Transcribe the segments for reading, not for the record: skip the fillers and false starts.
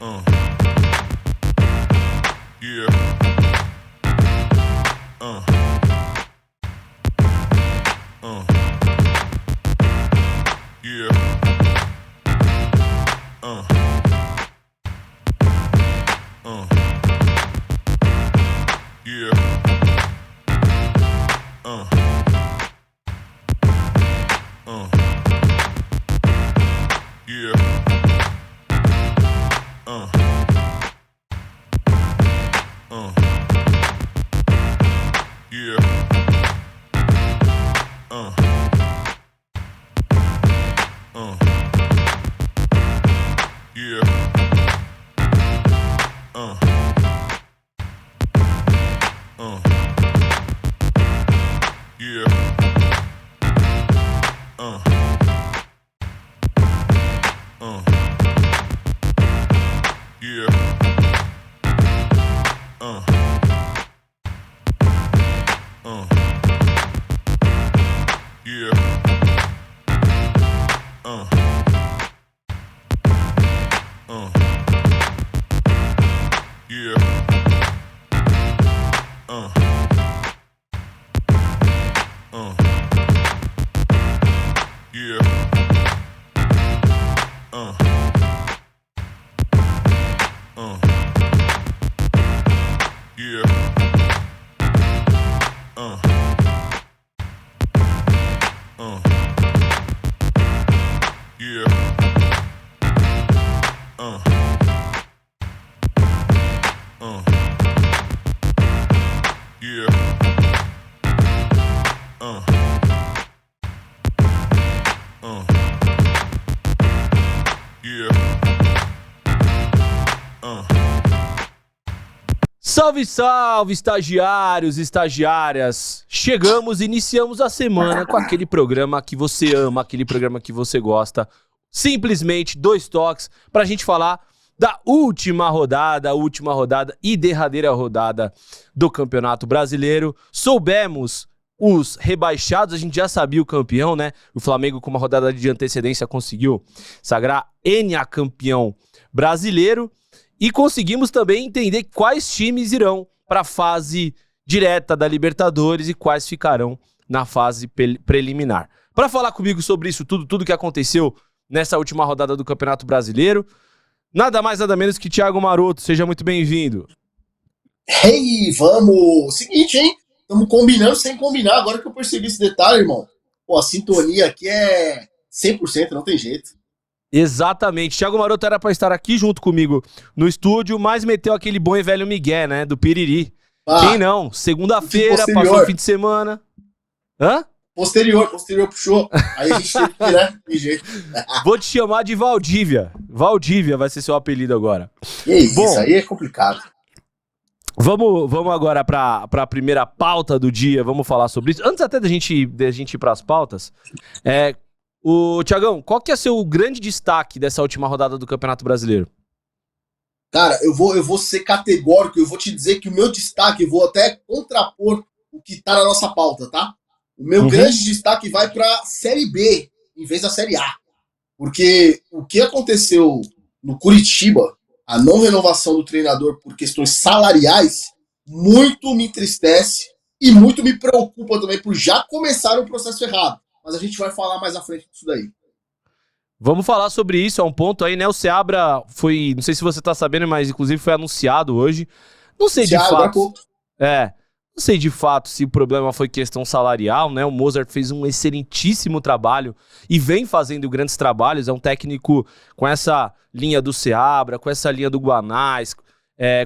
Yeah. Yeah. Yeah. Salve, salve, estagiários, estagiárias! Chegamos e iniciamos a semana com aquele programa que você ama, aquele programa que você gosta. Simplesmente 2 toques pra gente falar da última rodada e derradeira rodada do Campeonato Brasileiro. Soubemos os rebaixados, a gente já sabia o campeão, né? O Flamengo, com uma rodada de antecedência, conseguiu sagrar campeão brasileiro. E conseguimos também entender quais times irão para a fase direta da Libertadores e quais ficarão na fase preliminar. Para falar comigo sobre isso tudo que aconteceu nessa última rodada do Campeonato Brasileiro, nada mais, nada menos que Thiago Maroto. Seja muito bem-vindo. Hey, vamos! Seguinte, hein? Estamos combinando sem combinar. Agora que eu percebi esse detalhe, irmão. Pô, a sintonia aqui é 100%, não tem jeito. Exatamente. Thiago Maroto era pra estar aqui junto comigo no estúdio, mas meteu aquele bom e velho migué, né? Do Piriri. Quem não? Segunda-feira, passou o fim de semana. Hã? Posterior puxou. Aí a gente teve que, né? De jeito. Vou te chamar de Valdívia. Valdívia vai ser seu apelido agora. E isso, bom, aí é complicado. Vamos agora pra primeira pauta do dia. Vamos falar sobre isso. Antes até da gente ir pras pautas, Thiagão, qual que é seu grande destaque dessa última rodada do Campeonato Brasileiro? Cara, eu vou ser categórico, eu vou te dizer que o meu destaque, eu vou até contrapor o que tá na nossa pauta, tá? O meu grande destaque vai pra Série B, em vez da Série A. Porque o que aconteceu no Curitiba, a não renovação do treinador por questões salariais, muito me entristece e muito me preocupa também por já começar um processo errado. Mas a gente vai falar mais à frente disso daí. Vamos falar sobre isso, é um ponto aí, né? O Seabra foi, não sei se você tá sabendo, mas inclusive foi anunciado hoje. Não sei de fato. Não sei de fato se o problema foi questão salarial, né? O Mozart fez um excelentíssimo trabalho e vem fazendo grandes trabalhos. É um técnico com essa linha do Seabra, com essa linha do Guanais,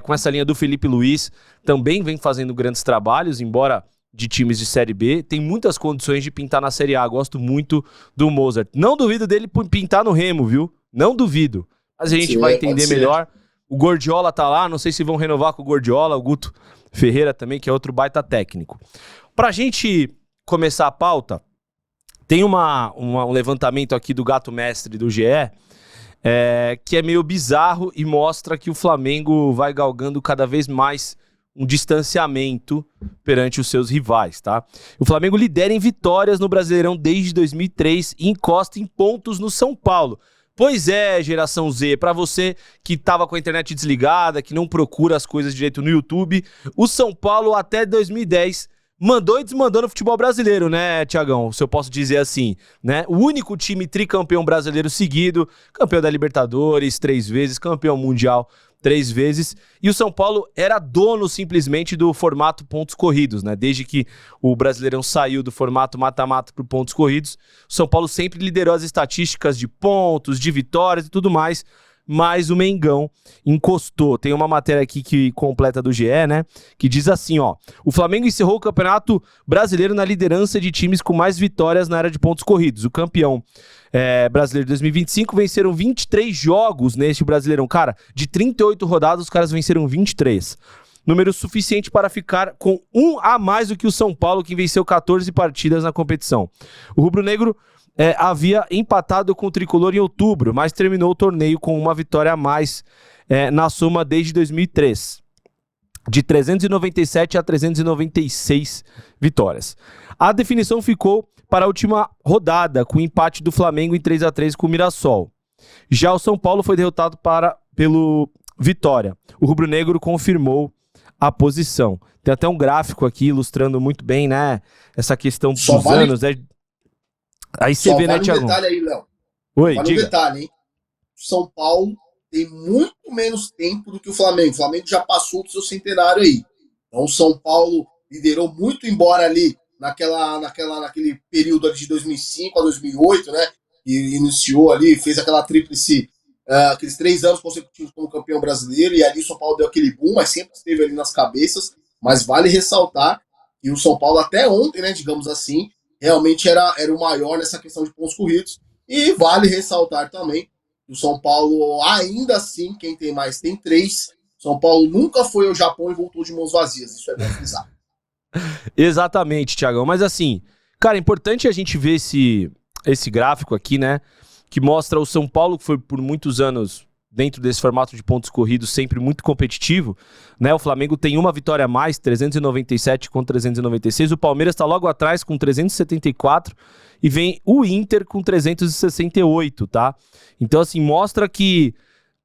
com essa linha do Felipe Luiz. Também vem fazendo grandes trabalhos, embora de times de Série B, tem muitas condições de pintar na Série A. Gosto muito do Mozart. Não duvido dele pintar no Remo, viu? Não duvido. Mas a gente vai entender melhor. O Guardiola tá lá, não sei se vão renovar com o Guardiola, o Guto Ferreira também, que é outro baita técnico. Pra gente começar a pauta, tem um levantamento aqui do Gato Mestre do GE, que é meio bizarro e mostra que o Flamengo vai galgando cada vez mais um distanciamento perante os seus rivais, tá? O Flamengo lidera em vitórias no Brasileirão desde 2003 e encosta em pontos no São Paulo. Pois é, geração Z, pra você que tava com a internet desligada, que não procura as coisas direito no YouTube, o São Paulo até 2010 mandou e desmandou no futebol brasileiro, né, Tiagão? Se eu posso dizer assim, né? O único time tricampeão brasileiro seguido, campeão da Libertadores 3 vezes, campeão mundial 3 vezes, e o São Paulo era dono simplesmente do formato pontos corridos, né? Desde que o Brasileirão saiu do formato mata-mata para pontos corridos, o São Paulo sempre liderou as estatísticas de pontos, de vitórias e tudo mais, mas o Mengão encostou. Tem uma matéria aqui que completa do GE, né? Que diz assim, ó: o Flamengo encerrou o Campeonato Brasileiro na liderança de times com mais vitórias na área de pontos corridos. O campeão brasileiro de 2025 venceram 23 jogos neste Brasileirão. Cara, de 38 rodadas, os caras venceram 23. Número suficiente para ficar com um a mais do que o São Paulo, que venceu 14 partidas na competição. O rubro-negro havia empatado com o tricolor em outubro, mas terminou o torneio com uma vitória a mais na soma desde 2003. De 397 a 396 vitórias. A definição ficou para a última rodada, com o empate do Flamengo em 3-3 com o Mirassol. Já o São Paulo foi derrotado pelo Vitória. O rubro-negro confirmou a posição. Tem até um gráfico aqui ilustrando muito bem, né, essa questão dos anos, né? Aí você vê, né, Thiago? Um detalhe aí, Léo. Oi, vale diga. Um detalhe, hein? São Paulo tem muito menos tempo do que o Flamengo. O Flamengo já passou do seu centenário aí. Então o São Paulo liderou muito, embora ali naquele período ali de 2005 a 2008, né? E iniciou ali, fez aquela tríplice, aqueles 3 anos consecutivos como campeão brasileiro, e ali o São Paulo deu aquele boom, mas sempre esteve ali nas cabeças. Mas vale ressaltar que o São Paulo até ontem, né, digamos assim, realmente era o maior nessa questão de pontos corridos. E vale ressaltar também que o São Paulo, ainda assim, quem tem mais tem 3. São Paulo nunca foi ao Japão e voltou de mãos vazias. Isso é bem frisar. Exatamente, Thiagão. Mas assim, cara, é importante a gente ver esse gráfico aqui, né? Que mostra o São Paulo, que foi por muitos anos dentro desse formato de pontos corridos, sempre muito competitivo, né? O Flamengo tem uma vitória a mais, 397 contra 396. O Palmeiras está logo atrás com 374 e vem o Inter com 368, tá? Então, assim, mostra que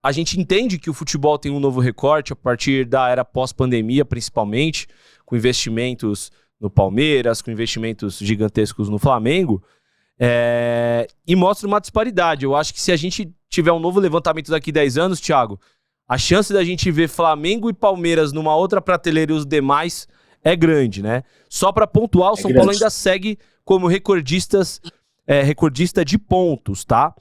a gente entende que o futebol tem um novo recorte a partir da era pós-pandemia, principalmente, com investimentos no Palmeiras, com investimentos gigantescos no Flamengo, e mostra uma disparidade. Eu acho que se a gente tiver um novo levantamento daqui 10 anos, Thiago, a chance da gente ver Flamengo e Palmeiras numa outra prateleira e os demais é grande, né? Só para pontuar, o São Paulo ainda segue como recordista de pontos, tá?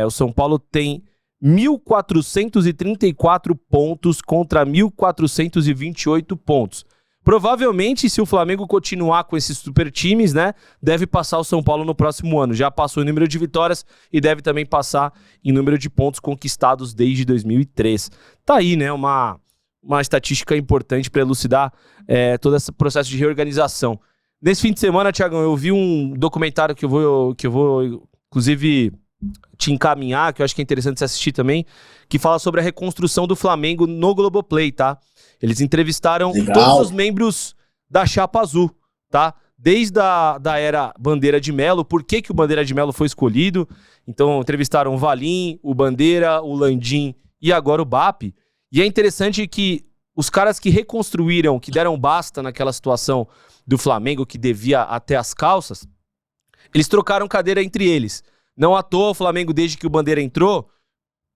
O São Paulo tem 1.434 pontos contra 1.428 pontos. Provavelmente, se o Flamengo continuar com esses super times, né, deve passar o São Paulo no próximo ano. Já passou em número de vitórias e deve também passar em número de pontos conquistados desde 2003. Tá aí, né, uma estatística importante para elucidar todo esse processo de reorganização. Nesse fim de semana, Thiagão, eu vi um documentário que eu vou inclusive, te encaminhar, que eu acho que é interessante você assistir também, que fala sobre a reconstrução do Flamengo no Globoplay, tá? Eles entrevistaram todos os membros da Chapa Azul, tá? Desde da era Bandeira de Melo, por que o Bandeira de Melo foi escolhido. Então, entrevistaram o Valim, o Bandeira, o Landim e agora o BAP. E é interessante que os caras que reconstruíram, que deram basta naquela situação do Flamengo, que devia até as calças, eles trocaram cadeira entre eles. Não à toa o Flamengo, desde que o Bandeira entrou,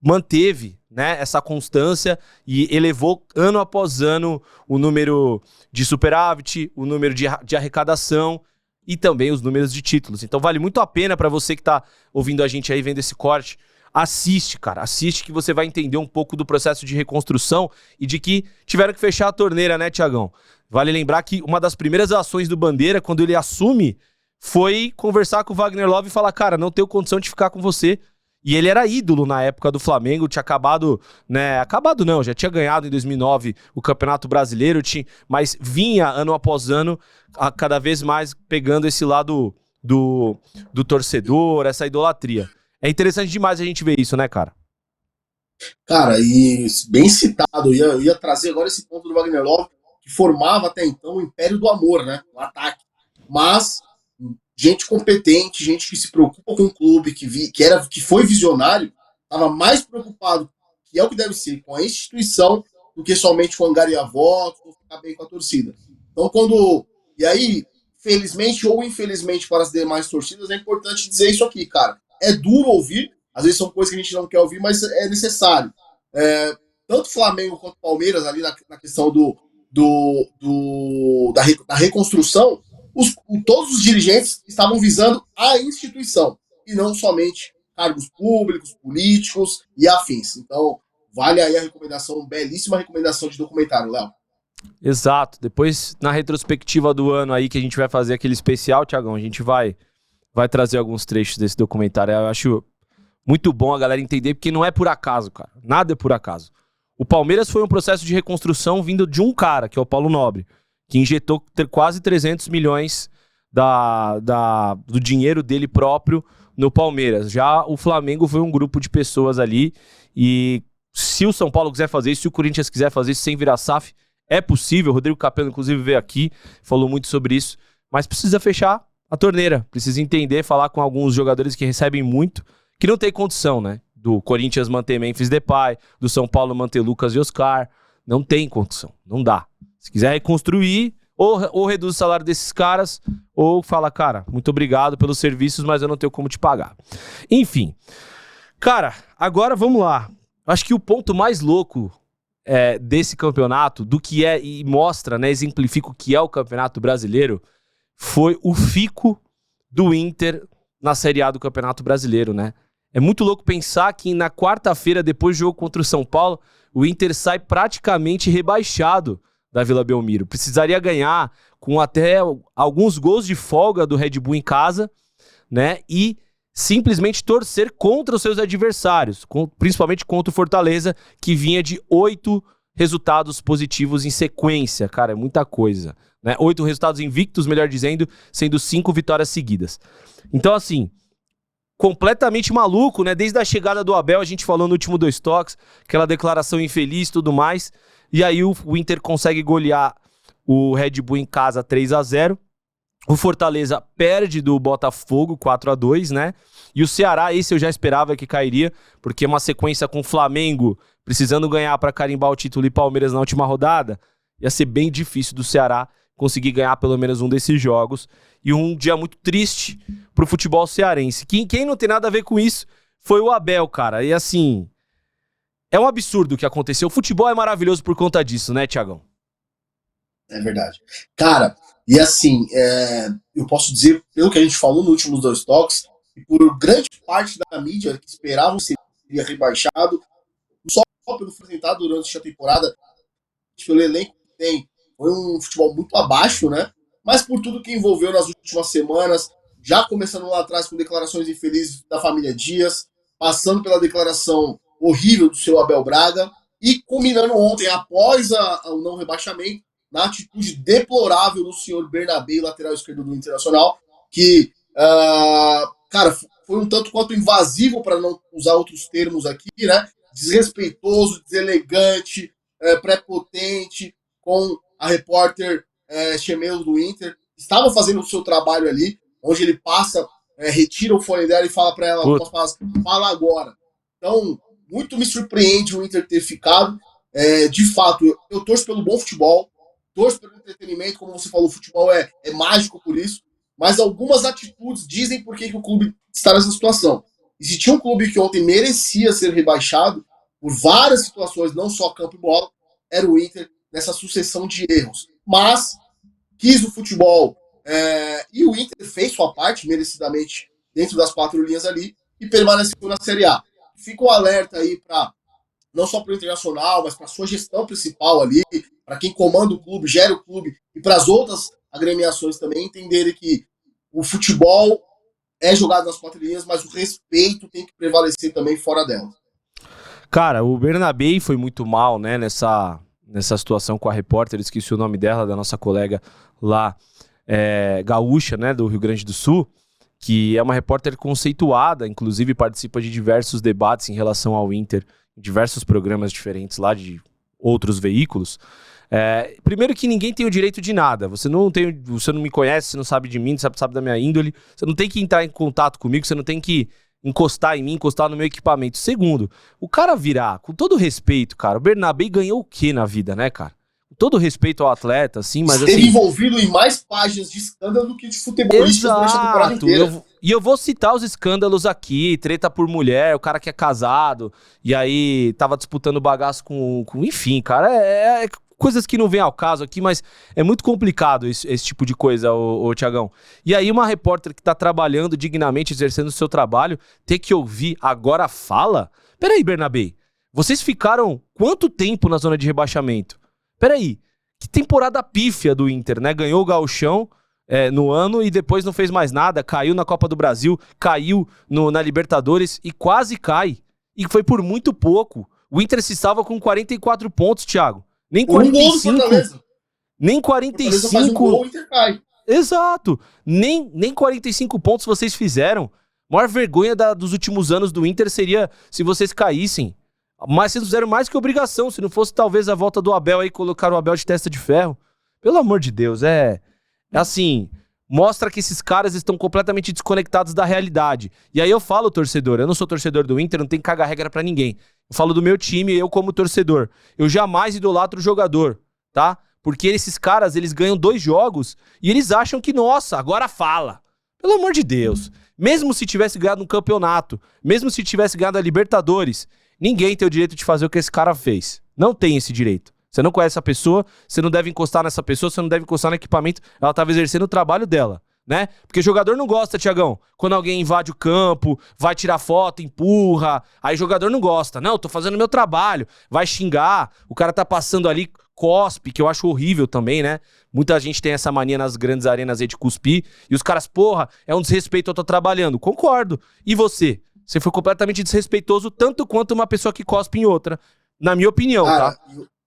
manteve, né, essa constância e elevou ano após ano o número de superávit, o número de arrecadação e também os números de títulos. Então vale muito a pena para você que tá ouvindo a gente aí, vendo esse corte. Assiste, cara, assiste que você vai entender um pouco do processo de reconstrução e de que tiveram que fechar a torneira, né, Thiagão? Vale lembrar que uma das primeiras ações do Bandeira, quando ele assume, foi conversar com o Wagner Love e falar, cara, não tenho condição de ficar com você. E ele era ídolo na época do Flamengo, tinha acabado, né, já tinha ganhado em 2009 o Campeonato Brasileiro, mas vinha ano após ano, cada vez mais pegando esse lado do torcedor, essa idolatria. É interessante demais a gente ver isso, né, cara? Cara, e bem citado, eu ia trazer agora esse ponto do Wagner Love, que formava até então o Império do Amor, né, o ataque. Mas gente competente, gente que se preocupa com o clube, que foi visionário, estava mais preocupado, que é o que deve ser, com a instituição, do que somente com angariar votos ou ficar bem com a torcida. Então, e aí, felizmente ou infelizmente para as demais torcidas, é importante dizer isso aqui, cara. É duro ouvir, às vezes são coisas que a gente não quer ouvir, mas é necessário. Tanto Flamengo quanto Palmeiras, ali na questão da reconstrução, todos os dirigentes estavam visando a instituição, e não somente cargos públicos, políticos e afins. Então, vale aí a recomendação, belíssima recomendação de documentário, Léo. Exato. Depois, na retrospectiva do ano aí, que a gente vai fazer aquele especial, Thiagão, a gente vai trazer alguns trechos desse documentário. Eu acho muito bom a galera entender, porque não é por acaso, cara. Nada é por acaso. O Palmeiras foi um processo de reconstrução vindo de um cara, que é o Paulo Nobre, que injetou quase 300 milhões do dinheiro dele próprio no Palmeiras. Já o Flamengo foi um grupo de pessoas ali, e se o São Paulo quiser fazer isso, se o Corinthians quiser fazer isso sem virar SAF, é possível. O Rodrigo Capello, inclusive, veio aqui, falou muito sobre isso, mas precisa fechar a torneira, precisa entender, falar com alguns jogadores que recebem muito, que não tem condição, né? Do Corinthians manter Memphis Depay, do São Paulo manter Lucas e Oscar, não tem condição, não dá. Se quiser reconstruir, ou reduz o salário desses caras, ou fala, cara, muito obrigado pelos serviços, mas eu não tenho como te pagar. Enfim, cara, agora vamos lá. Acho que o ponto mais louco desse campeonato, do que é, e mostra, né, exemplifica o que é o Campeonato Brasileiro, foi o fico do Inter na Série A do Campeonato Brasileiro, né? É muito louco pensar que na quarta-feira, depois do jogo contra o São Paulo, o Inter sai praticamente rebaixado da Vila Belmiro. Precisaria ganhar com até alguns gols de folga do Red Bull em casa, né? E simplesmente torcer contra os seus adversários, principalmente contra o Fortaleza, que vinha de 8 resultados positivos em sequência. Cara, é muita coisa, né? 8 resultados invictos, melhor dizendo, sendo 5 vitórias seguidas. Então, assim, completamente maluco, né? Desde a chegada do Abel, a gente falou no último 2 toques, aquela declaração infeliz e tudo mais, e aí o Inter consegue golear o Red Bull em casa 3-0, o Fortaleza perde do Botafogo 4-2, né? E o Ceará, esse eu já esperava que cairia, porque uma sequência com o Flamengo precisando ganhar para carimbar o título e Palmeiras na última rodada, ia ser bem difícil do Ceará conseguir ganhar pelo menos um desses jogos. E um dia muito triste pro futebol cearense. Quem não tem nada a ver com isso foi o Abel, cara. E assim, é um absurdo o que aconteceu. O futebol é maravilhoso por conta disso, né, Thiagão? É verdade. Cara, e assim, eu posso dizer, pelo que a gente falou nos últimos 2 toques, que por grande parte da mídia que esperavam que seria rebaixado, só pelo apresentado durante a temporada, pelo elenco que tem, foi um futebol muito abaixo, né? Mas por tudo que envolveu nas últimas semanas, já começando lá atrás com declarações infelizes da família Dias, passando pela declaração horrível do seu Abel Braga, e culminando ontem, após o não rebaixamento, na atitude deplorável do senhor Bernabé, lateral esquerdo do Internacional, que, cara, foi um tanto quanto invasivo, para não usar outros termos aqui, né? Desrespeitoso, deselegante, prepotente, com a repórter Chemelo do Inter. Estava fazendo o seu trabalho ali, onde ele passa, retira o fone dela e fala para ela algumas palavras, fala agora. Então, muito me surpreende o Inter ter ficado. De fato, eu torço pelo bom futebol, torço pelo entretenimento, como você falou, o futebol é mágico por isso, mas algumas atitudes dizem por que o clube está nessa situação. E se tinha um clube que ontem merecia ser rebaixado, por várias situações, não só campo e bola, era o Inter, nessa sucessão de erros. Mas quis o futebol, e o Inter fez sua parte, merecidamente, dentro das 4 linhas ali, e permaneceu na Série A. Fica um alerta aí para, não só para o Internacional, mas para a sua gestão principal ali, para quem comanda o clube, gera o clube, e para as outras agremiações também entenderem que o futebol é jogado nas 4 linhas, mas o respeito tem que prevalecer também fora dela. Cara, o Bernabé foi muito mal, né, nessa situação com a repórter, esqueci o nome dela, da nossa colega lá, gaúcha, né, do Rio Grande do Sul, que é uma repórter conceituada, inclusive participa de diversos debates em relação ao Inter, em diversos programas diferentes lá de outros veículos. Primeiro que ninguém tem o direito de nada, você não me conhece, você não sabe de mim, não sabe da minha índole, você não tem que entrar em contato comigo, você não tem que encostar em mim, encostar no meu equipamento. Segundo, o cara virar, com todo respeito, cara, o Bernabé ganhou o quê na vida, né, cara? Com todo respeito ao atleta, assim, mas esteve assim... envolvido em mais páginas de escândalo do que de futebolistas durante a temporada inteira. E eu vou citar os escândalos aqui, treta por mulher, o cara que é casado, e aí tava disputando bagaço com enfim, cara, coisas que não vem ao caso aqui, mas é muito complicado esse tipo de coisa, ô Tiagão. E aí uma repórter que tá trabalhando dignamente, exercendo o seu trabalho, ter que ouvir agora fala? Peraí, Bernabé, vocês ficaram quanto tempo na zona de rebaixamento? Peraí, que temporada pífia do Inter, né? Ganhou o Gauchão no ano e depois não fez mais nada, caiu na Copa do Brasil, caiu na Libertadores e quase cai. E foi por muito pouco. O Inter se salva com 44 pontos, Thiago. Nem 45. Nem 45. Faz um gol, o Inter cai. Exato. Nem 45 pontos vocês fizeram. A maior vergonha dos últimos anos do Inter seria se vocês caíssem. Mas vocês fizeram mais que obrigação. Se não fosse talvez a volta do Abel aí, colocar o Abel de testa de ferro. Pelo amor de Deus, assim, mostra que esses caras estão completamente desconectados da realidade. E aí eu falo, torcedor, eu não sou torcedor do Inter, não tem que cagar regra pra ninguém. Eu falo do meu time, eu como torcedor. Eu jamais idolatro o jogador, tá? Porque esses caras, eles ganham 2 jogos e eles acham que, nossa, agora fala. Pelo amor de Deus. Mesmo se tivesse ganhado um campeonato, mesmo se tivesse ganhado a Libertadores, ninguém tem o direito de fazer o que esse cara fez. Não tem esse direito. Você não conhece a pessoa, você não deve encostar nessa pessoa, você não deve encostar no equipamento, ela estava exercendo o trabalho dela, né? Porque jogador não gosta, Tiagão, quando alguém invade o campo, vai tirar foto, empurra, aí jogador não gosta. Não, tô fazendo meu trabalho, vai xingar, o cara tá passando ali, cospe, que eu acho horrível também, né? Muita gente tem essa mania nas grandes arenas aí de cuspir, e os caras, porra, é um desrespeito, eu tô trabalhando. Concordo. E você? Você foi completamente desrespeitoso, tanto quanto uma pessoa que cospe em outra, na minha opinião, cara, tá?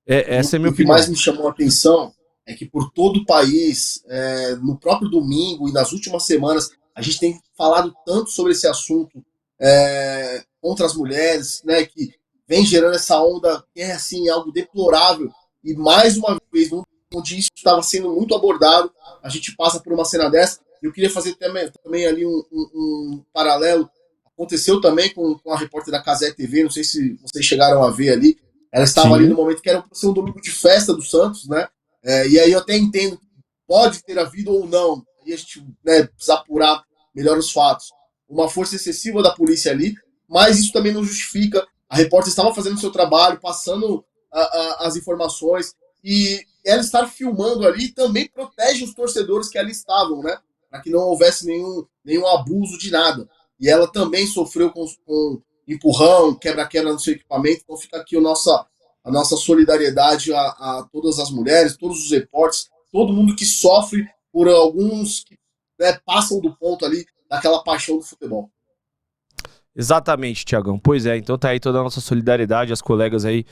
Essa é a minha opinião. O que mais me chamou a atenção é que por todo o país, no próprio domingo e nas últimas semanas, a gente tem falado tanto sobre esse assunto contra as mulheres, né, que vem gerando essa onda que é assim, algo deplorável. E mais uma vez, onde isso estava sendo muito abordado, a gente passa por uma cena dessa. Eu queria fazer também ali um paralelo. Aconteceu também com a repórter da Cazé TV, não sei se vocês chegaram a ver ali. Ela estava ali no momento que era para ser um domingo de festa do Santos, né? E aí eu até entendo que pode ter havido ou não, aí a gente precisa apurar melhor os fatos, uma força excessiva da polícia ali, mas isso também não justifica. A repórter estava fazendo o seu trabalho, passando as informações, e ela estar filmando ali também protege os torcedores que ali estavam, né? Para que não houvesse nenhum abuso de nada. E ela também sofreu com empurrão, quebra-quebra no seu equipamento, então fica aqui a nossa solidariedade a todas as mulheres, todos os repórteres, todo mundo que sofre por alguns que passam do ponto ali daquela paixão do futebol. Exatamente, Tiagão. Pois é, então tá aí toda a nossa solidariedade, as colegas aí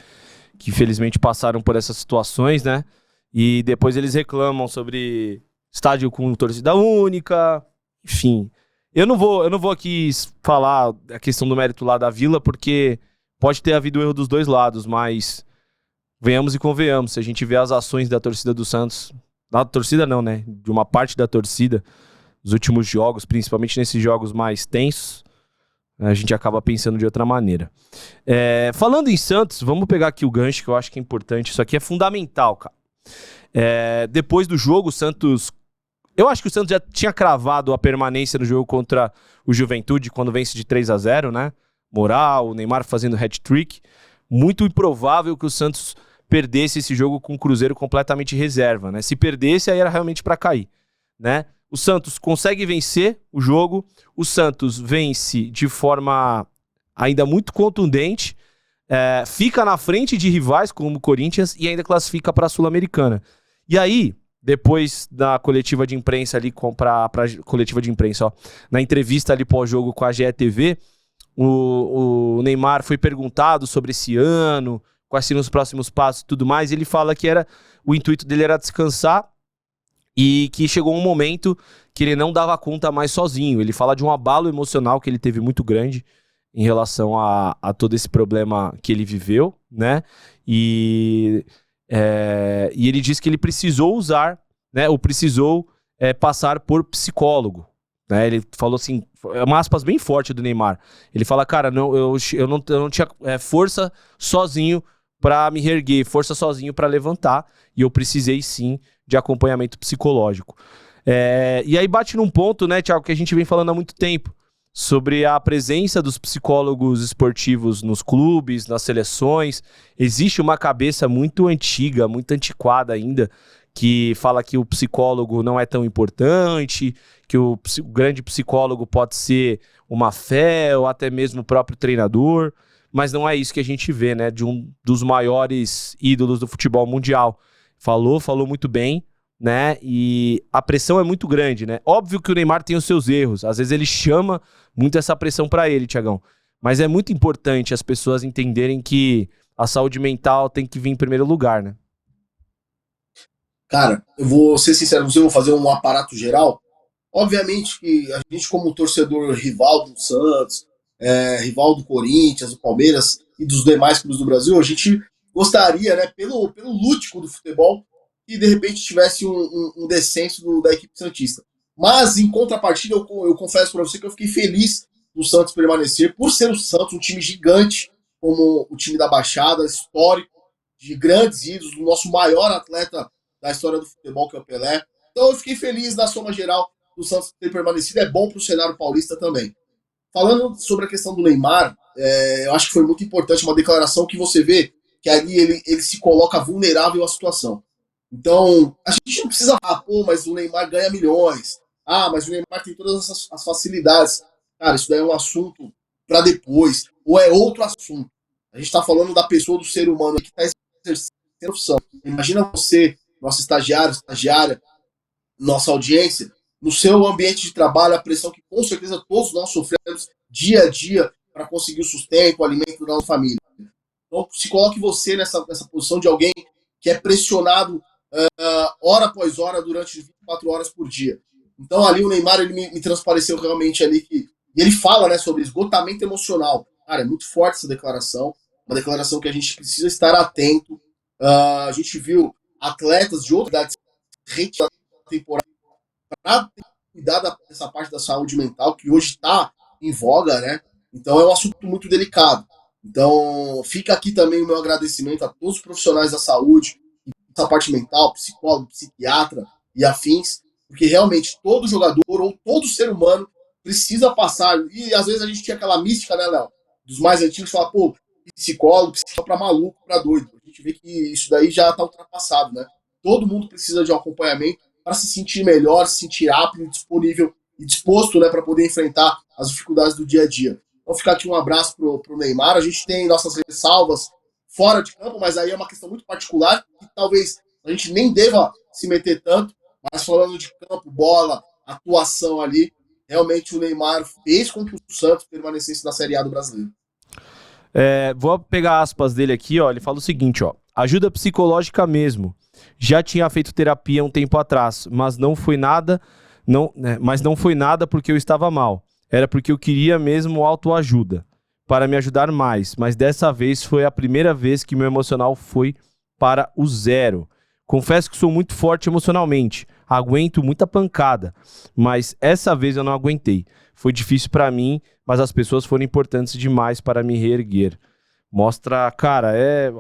que infelizmente passaram por essas situações, né? E depois eles reclamam sobre estádio com torcida única, enfim. Eu não vou aqui falar a questão do mérito lá da Vila, porque pode ter havido erro dos dois lados, mas venhamos e convenhamos, se a gente vê as ações da torcida do Santos, da torcida não, né? De uma parte da torcida, nos últimos jogos, principalmente nesses jogos mais tensos, a gente acaba pensando de outra maneira. Falando em Santos, vamos pegar aqui o gancho, que eu acho que é importante. Isso aqui é fundamental, cara. Depois do jogo, o Santos... Eu acho que o Santos já tinha cravado a permanência no jogo contra o Juventude, quando vence de 3-0, né? Moral, o Neymar fazendo hat-trick. Muito improvável que o Santos perdesse esse jogo com o Cruzeiro completamente reserva, né? Se perdesse, aí era realmente para cair, né? O Santos consegue vencer o jogo, o Santos vence de forma ainda muito contundente, fica na frente de rivais como o Corinthians e ainda classifica para a Sul-Americana. E aí, depois da coletiva de imprensa ali, coletiva de imprensa, ó, na entrevista ali pós-jogo com a GETV, o Neymar foi perguntado sobre esse ano, quais seriam os próximos passos e tudo mais, e ele fala que o intuito dele era descansar e que chegou um momento que ele não dava conta mais sozinho. Ele fala de um abalo emocional que ele teve muito grande em relação a todo esse problema que ele viveu, né? E ele diz que ele precisou usar, né? Ou precisou passar por psicólogo. né? Ele falou assim, é uma aspas bem forte do Neymar. Ele fala, cara, eu não tinha força sozinho pra me reerguer, força sozinho pra levantar, e eu precisei sim de acompanhamento psicológico. E aí bate num ponto, né, Thiago, que a gente vem falando há muito tempo, sobre a presença dos psicólogos esportivos nos clubes, nas seleções. Existe uma cabeça muito antiga, muito antiquada ainda, que fala que o psicólogo não é tão importante, que o grande psicólogo pode ser uma fé ou até mesmo o próprio treinador, mas não é isso que a gente vê, né, de um dos maiores ídolos do futebol mundial. Falou muito bem, né, e a pressão é muito grande, né? Óbvio que o Neymar tem os seus erros, às vezes ele chama muito essa pressão pra ele, Thiagão, mas é muito importante as pessoas entenderem que a saúde mental tem que vir em primeiro lugar, né? Cara, eu vou ser sincero, eu vou fazer um aparato geral. Obviamente que a gente, como torcedor rival do Santos, rival do Corinthians, do Palmeiras e dos demais clubes do Brasil, a gente gostaria, né, pelo lúdico do futebol, que de repente tivesse um descenso da equipe santista. Mas, em contrapartida, eu confesso para você que eu fiquei feliz do Santos permanecer, por ser o Santos um time gigante, como o time da Baixada, histórico, de grandes ídolos, do nosso maior atleta da história do futebol, que é o Pelé. Então eu fiquei feliz na soma geral do Santos ter permanecido. É bom para o cenário paulista também. Falando sobre a questão do Neymar, eu acho que foi muito importante uma declaração que você vê que ali ele se coloca vulnerável à situação. Então, a gente não precisa falar, pô, mas o Neymar ganha milhões. Ah, mas o Neymar tem todas as facilidades. Cara, isso daí é um assunto para depois, ou é outro assunto. A gente está falando da pessoa, do ser humano que está exercendo a profissão. Imagina você, nosso estagiário, estagiária, nossa audiência, no seu ambiente de trabalho, a pressão que com certeza todos nós sofremos dia a dia para conseguir o sustento, o alimento da nossa família. Então, se coloque você nessa posição de alguém que é pressionado hora após hora durante 24 horas por dia. Então, ali o Neymar ele me transpareceu realmente ali que. E ele fala, né, sobre esgotamento emocional. Cara, é muito forte essa declaração. Uma declaração que a gente precisa estar atento. A gente viu atletas de outras idades retiradas da temporada para cuidar dessa parte da saúde mental, que hoje está em voga, né? Então é um assunto muito delicado. Então fica aqui também o meu agradecimento a todos os profissionais da saúde, essa parte mental, psicólogo, psiquiatra e afins, porque realmente todo jogador ou todo ser humano precisa passar, e às vezes a gente tinha aquela mística, né, Léo, dos mais antigos, falar, pô, psicólogo para maluco, para doido. A gente vê que isso daí já está ultrapassado, né? Todo mundo precisa de um acompanhamento para se sentir melhor, se sentir apto, disponível e disposto, né, para poder enfrentar as dificuldades do dia a dia. Então ficar aqui um abraço pro Neymar. A gente tem nossas ressalvas fora de campo, mas aí é uma questão muito particular que talvez a gente nem deva se meter tanto, mas falando de campo, bola, atuação ali, realmente o Neymar fez com que o Santos permanecesse na Série A do Brasileiro. Vou pegar aspas dele aqui, ó. Ele fala o seguinte, ó: ajuda psicológica mesmo. Já tinha feito terapia um tempo atrás, mas não foi nada, mas não foi nada porque eu estava mal. Era porque eu queria mesmo autoajuda, para me ajudar mais. Mas dessa vez foi a primeira vez que meu emocional foi para o zero. Confesso que sou muito forte emocionalmente, aguento muita pancada, mas essa vez eu não aguentei. Foi difícil para mim, mas as pessoas foram importantes demais para me reerguer. Mostra, cara,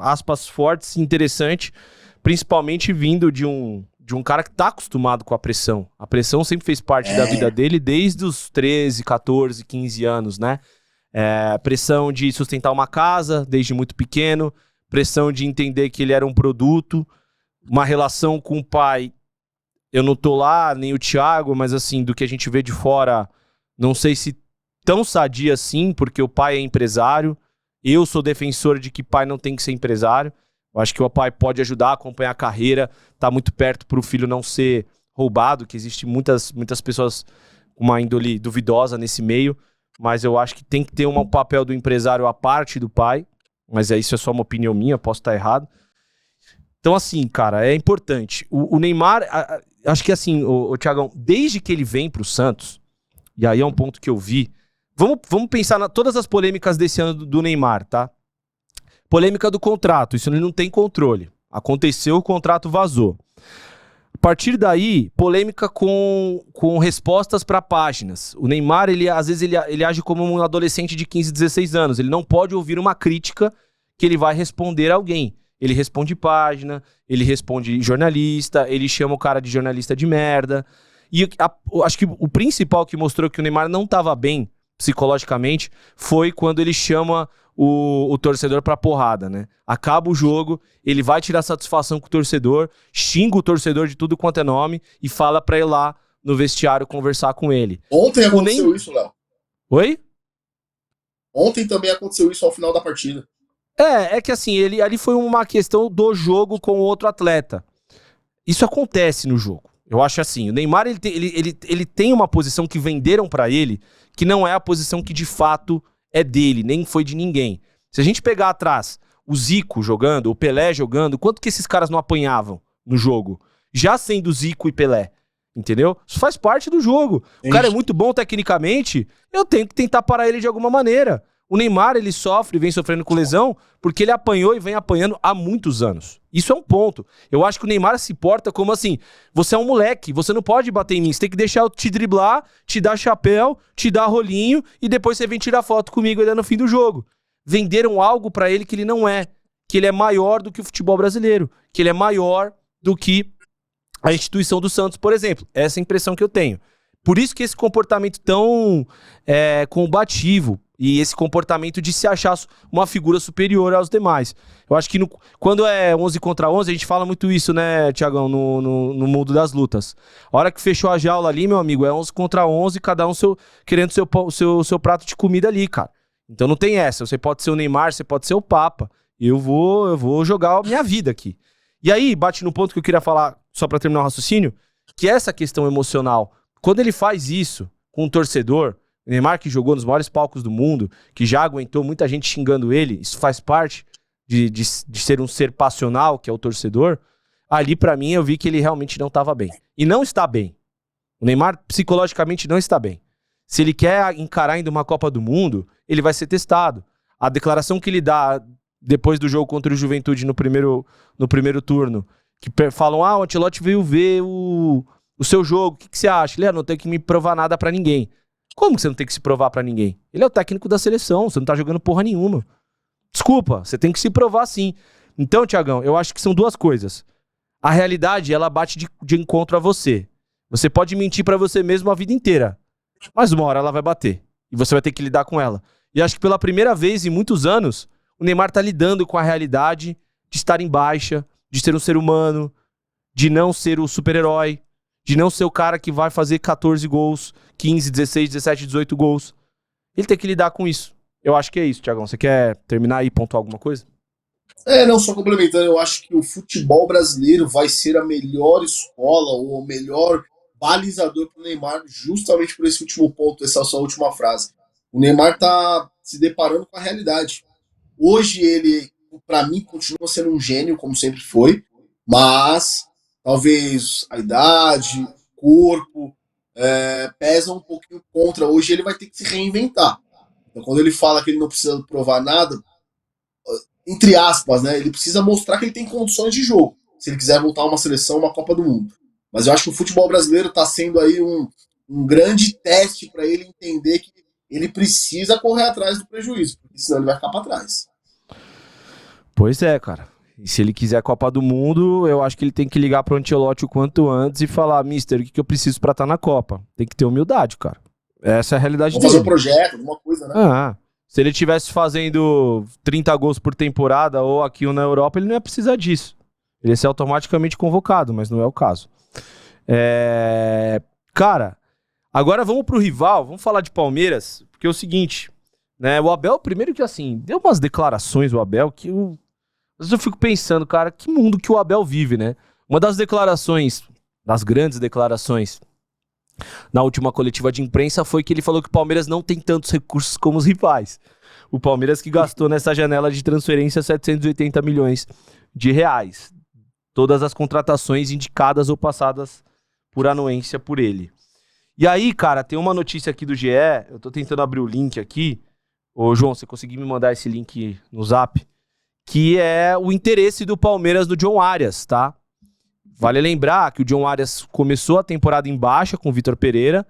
aspas fortes, interessante, principalmente vindo de um cara que tá acostumado com a pressão. A pressão sempre fez parte da vida dele desde os 13, 14, 15 anos, né? Pressão de sustentar uma casa desde muito pequeno, pressão de entender que ele era um produto, uma relação com o pai. Eu não tô lá, nem o Thiago, mas assim, do que a gente vê de fora, não sei se tão sadia assim, porque o pai é empresário. Eu sou defensor de que pai não tem que ser empresário. Eu acho que o pai pode ajudar a acompanhar a carreira, tá muito perto para o filho não ser roubado, que existe muitas pessoas com uma índole duvidosa nesse meio, mas eu acho que tem que ter um papel do empresário à parte do pai, mas isso é só uma opinião minha, posso estar errado. Então, assim, cara, é importante. O Neymar, acho que assim, o Thiagão, desde que ele vem pro Santos, e aí é um ponto que eu vi, vamos pensar em todas as polêmicas desse ano do Neymar, tá? Polêmica do contrato, isso ele não tem controle. Aconteceu, o contrato vazou. partir daí, polêmica com respostas para páginas. O Neymar, às vezes, ele age como um adolescente de 15, 16 anos. Ele não pode ouvir uma crítica que ele vai responder a alguém. Ele responde página, ele responde jornalista, ele chama o cara de jornalista de merda. E acho que o principal que mostrou que o Neymar não estava bem psicologicamente foi quando ele chama o torcedor pra porrada, né? Acaba o jogo, ele vai tirar satisfação com o torcedor, xinga o torcedor de tudo quanto é nome e fala pra ir lá no vestiário conversar com ele. Ontem aconteceu isso, Léo. Oi? Ontem também aconteceu isso ao final da partida. É que assim, ali foi uma questão do jogo com outro atleta. Isso acontece no jogo. Eu acho assim, o Neymar ele tem uma posição que venderam pra ele, que não é a posição que de fato é dele, nem foi de ninguém. Se a gente pegar atrás o Zico jogando, o Pelé jogando, quanto que esses caras não apanhavam no jogo? Já sendo Zico e Pelé, entendeu? Isso faz parte do jogo. O cara é muito bom tecnicamente, eu tenho que tentar parar ele de alguma maneira. O Neymar, ele vem sofrendo com lesão, porque ele apanhou e vem apanhando há muitos anos. Isso é um ponto. Eu acho que o Neymar se porta como assim, você é um moleque, você não pode bater em mim, você tem que deixar eu te driblar, te dar chapéu, te dar rolinho, e depois você vem tirar foto comigo ainda no fim do jogo. Venderam algo pra ele que ele não é, que ele é maior do que o futebol brasileiro, que ele é maior do que a instituição do Santos, por exemplo. Essa é a impressão que eu tenho. Por isso que esse comportamento tão combativo, e esse comportamento de se achar uma figura superior aos demais. Eu acho que quando é 11 contra 11, a gente fala muito isso, né, Thiagão, no mundo das lutas. A hora que fechou a jaula ali, meu amigo, é 11 contra 11, cada um querendo seu prato de comida ali, cara. Então não tem essa. Você pode ser o Neymar, você pode ser o Papa. Eu vou jogar a minha vida aqui. E aí, bate no ponto que eu queria falar, só pra terminar o raciocínio, que essa questão emocional, quando ele faz isso com um torcedor, o Neymar que jogou nos maiores palcos do mundo, que já aguentou muita gente xingando ele, isso faz parte de ser um ser passional, que é o torcedor. Ali, pra mim, eu vi que ele realmente não estava bem. E não está bem. O Neymar, psicologicamente, não está bem. Se ele quer encarar ainda uma Copa do Mundo, ele vai ser testado. A declaração que ele dá depois do jogo contra o Juventude no primeiro turno, que falam, o Ancelotti veio ver o seu jogo, o que você acha? Ele não tem que me provar nada pra ninguém. Como que você não tem que se provar pra ninguém? Ele é o técnico da seleção, você não tá jogando porra nenhuma. Desculpa, você tem que se provar sim. Então, Thiagão, eu acho que são duas coisas. A realidade, ela bate de encontro a você. Você pode mentir pra você mesmo a vida inteira, mas uma hora ela vai bater. E você vai ter que lidar com ela. E acho que pela primeira vez em muitos anos, o Neymar tá lidando com a realidade de estar em baixa, de ser um ser humano, de não ser o super-herói, de não ser o cara que vai fazer 14 gols, 15, 16, 17, 18 gols. Ele tem que lidar com isso. Eu acho que é isso, Thiagão. Você quer terminar aí e pontuar alguma coisa? Não, só complementando, eu acho que o futebol brasileiro vai ser a melhor escola ou o melhor balizador para o Neymar, justamente por esse último ponto, essa sua última frase. O Neymar está se deparando com a realidade. Hoje ele, para mim, continua sendo um gênio, como sempre foi, mas talvez a idade, o corpo, pesam um pouquinho contra. Hoje ele vai ter que se reinventar. Então, quando ele fala que ele não precisa provar nada, entre aspas, né, ele precisa mostrar que ele tem condições de jogo, se ele quiser voltar a uma seleção, uma Copa do Mundo. Mas eu acho que o futebol brasileiro está sendo aí um grande teste para ele entender que ele precisa correr atrás do prejuízo, porque senão ele vai ficar para trás. Pois é, cara. E se ele quiser a Copa do Mundo, eu acho que ele tem que ligar pro Ancelotti o quanto antes e falar, mister, o que eu preciso pra estar na Copa? Tem que ter humildade, cara. Essa é a realidade dele. Vamos fazer um projeto, alguma coisa, né? Se ele estivesse fazendo 30 gols por temporada ou aqui ou na Europa, ele não ia precisar disso. Ele ia ser automaticamente convocado, mas não é o caso. Cara, agora vamos pro rival, vamos falar de Palmeiras, porque é o seguinte, né? O Abel, primeiro que assim, deu umas declarações, o Abel, que às vezes eu fico pensando, cara, que mundo que o Abel vive, né? Uma das declarações, das grandes declarações, na última coletiva de imprensa foi que ele falou que o Palmeiras não tem tantos recursos como os rivais. O Palmeiras que gastou nessa janela de transferência 780 milhões de reais. Todas as contratações indicadas ou passadas por anuência por ele. E aí, cara, tem uma notícia aqui do GE, eu tô tentando abrir o link aqui. Ô, João, você conseguiu me mandar esse link no Zap? Que é o interesse do Palmeiras no John Arias, tá? vale lembrar que o John Arias começou a temporada em baixa com o Vitor Pereira,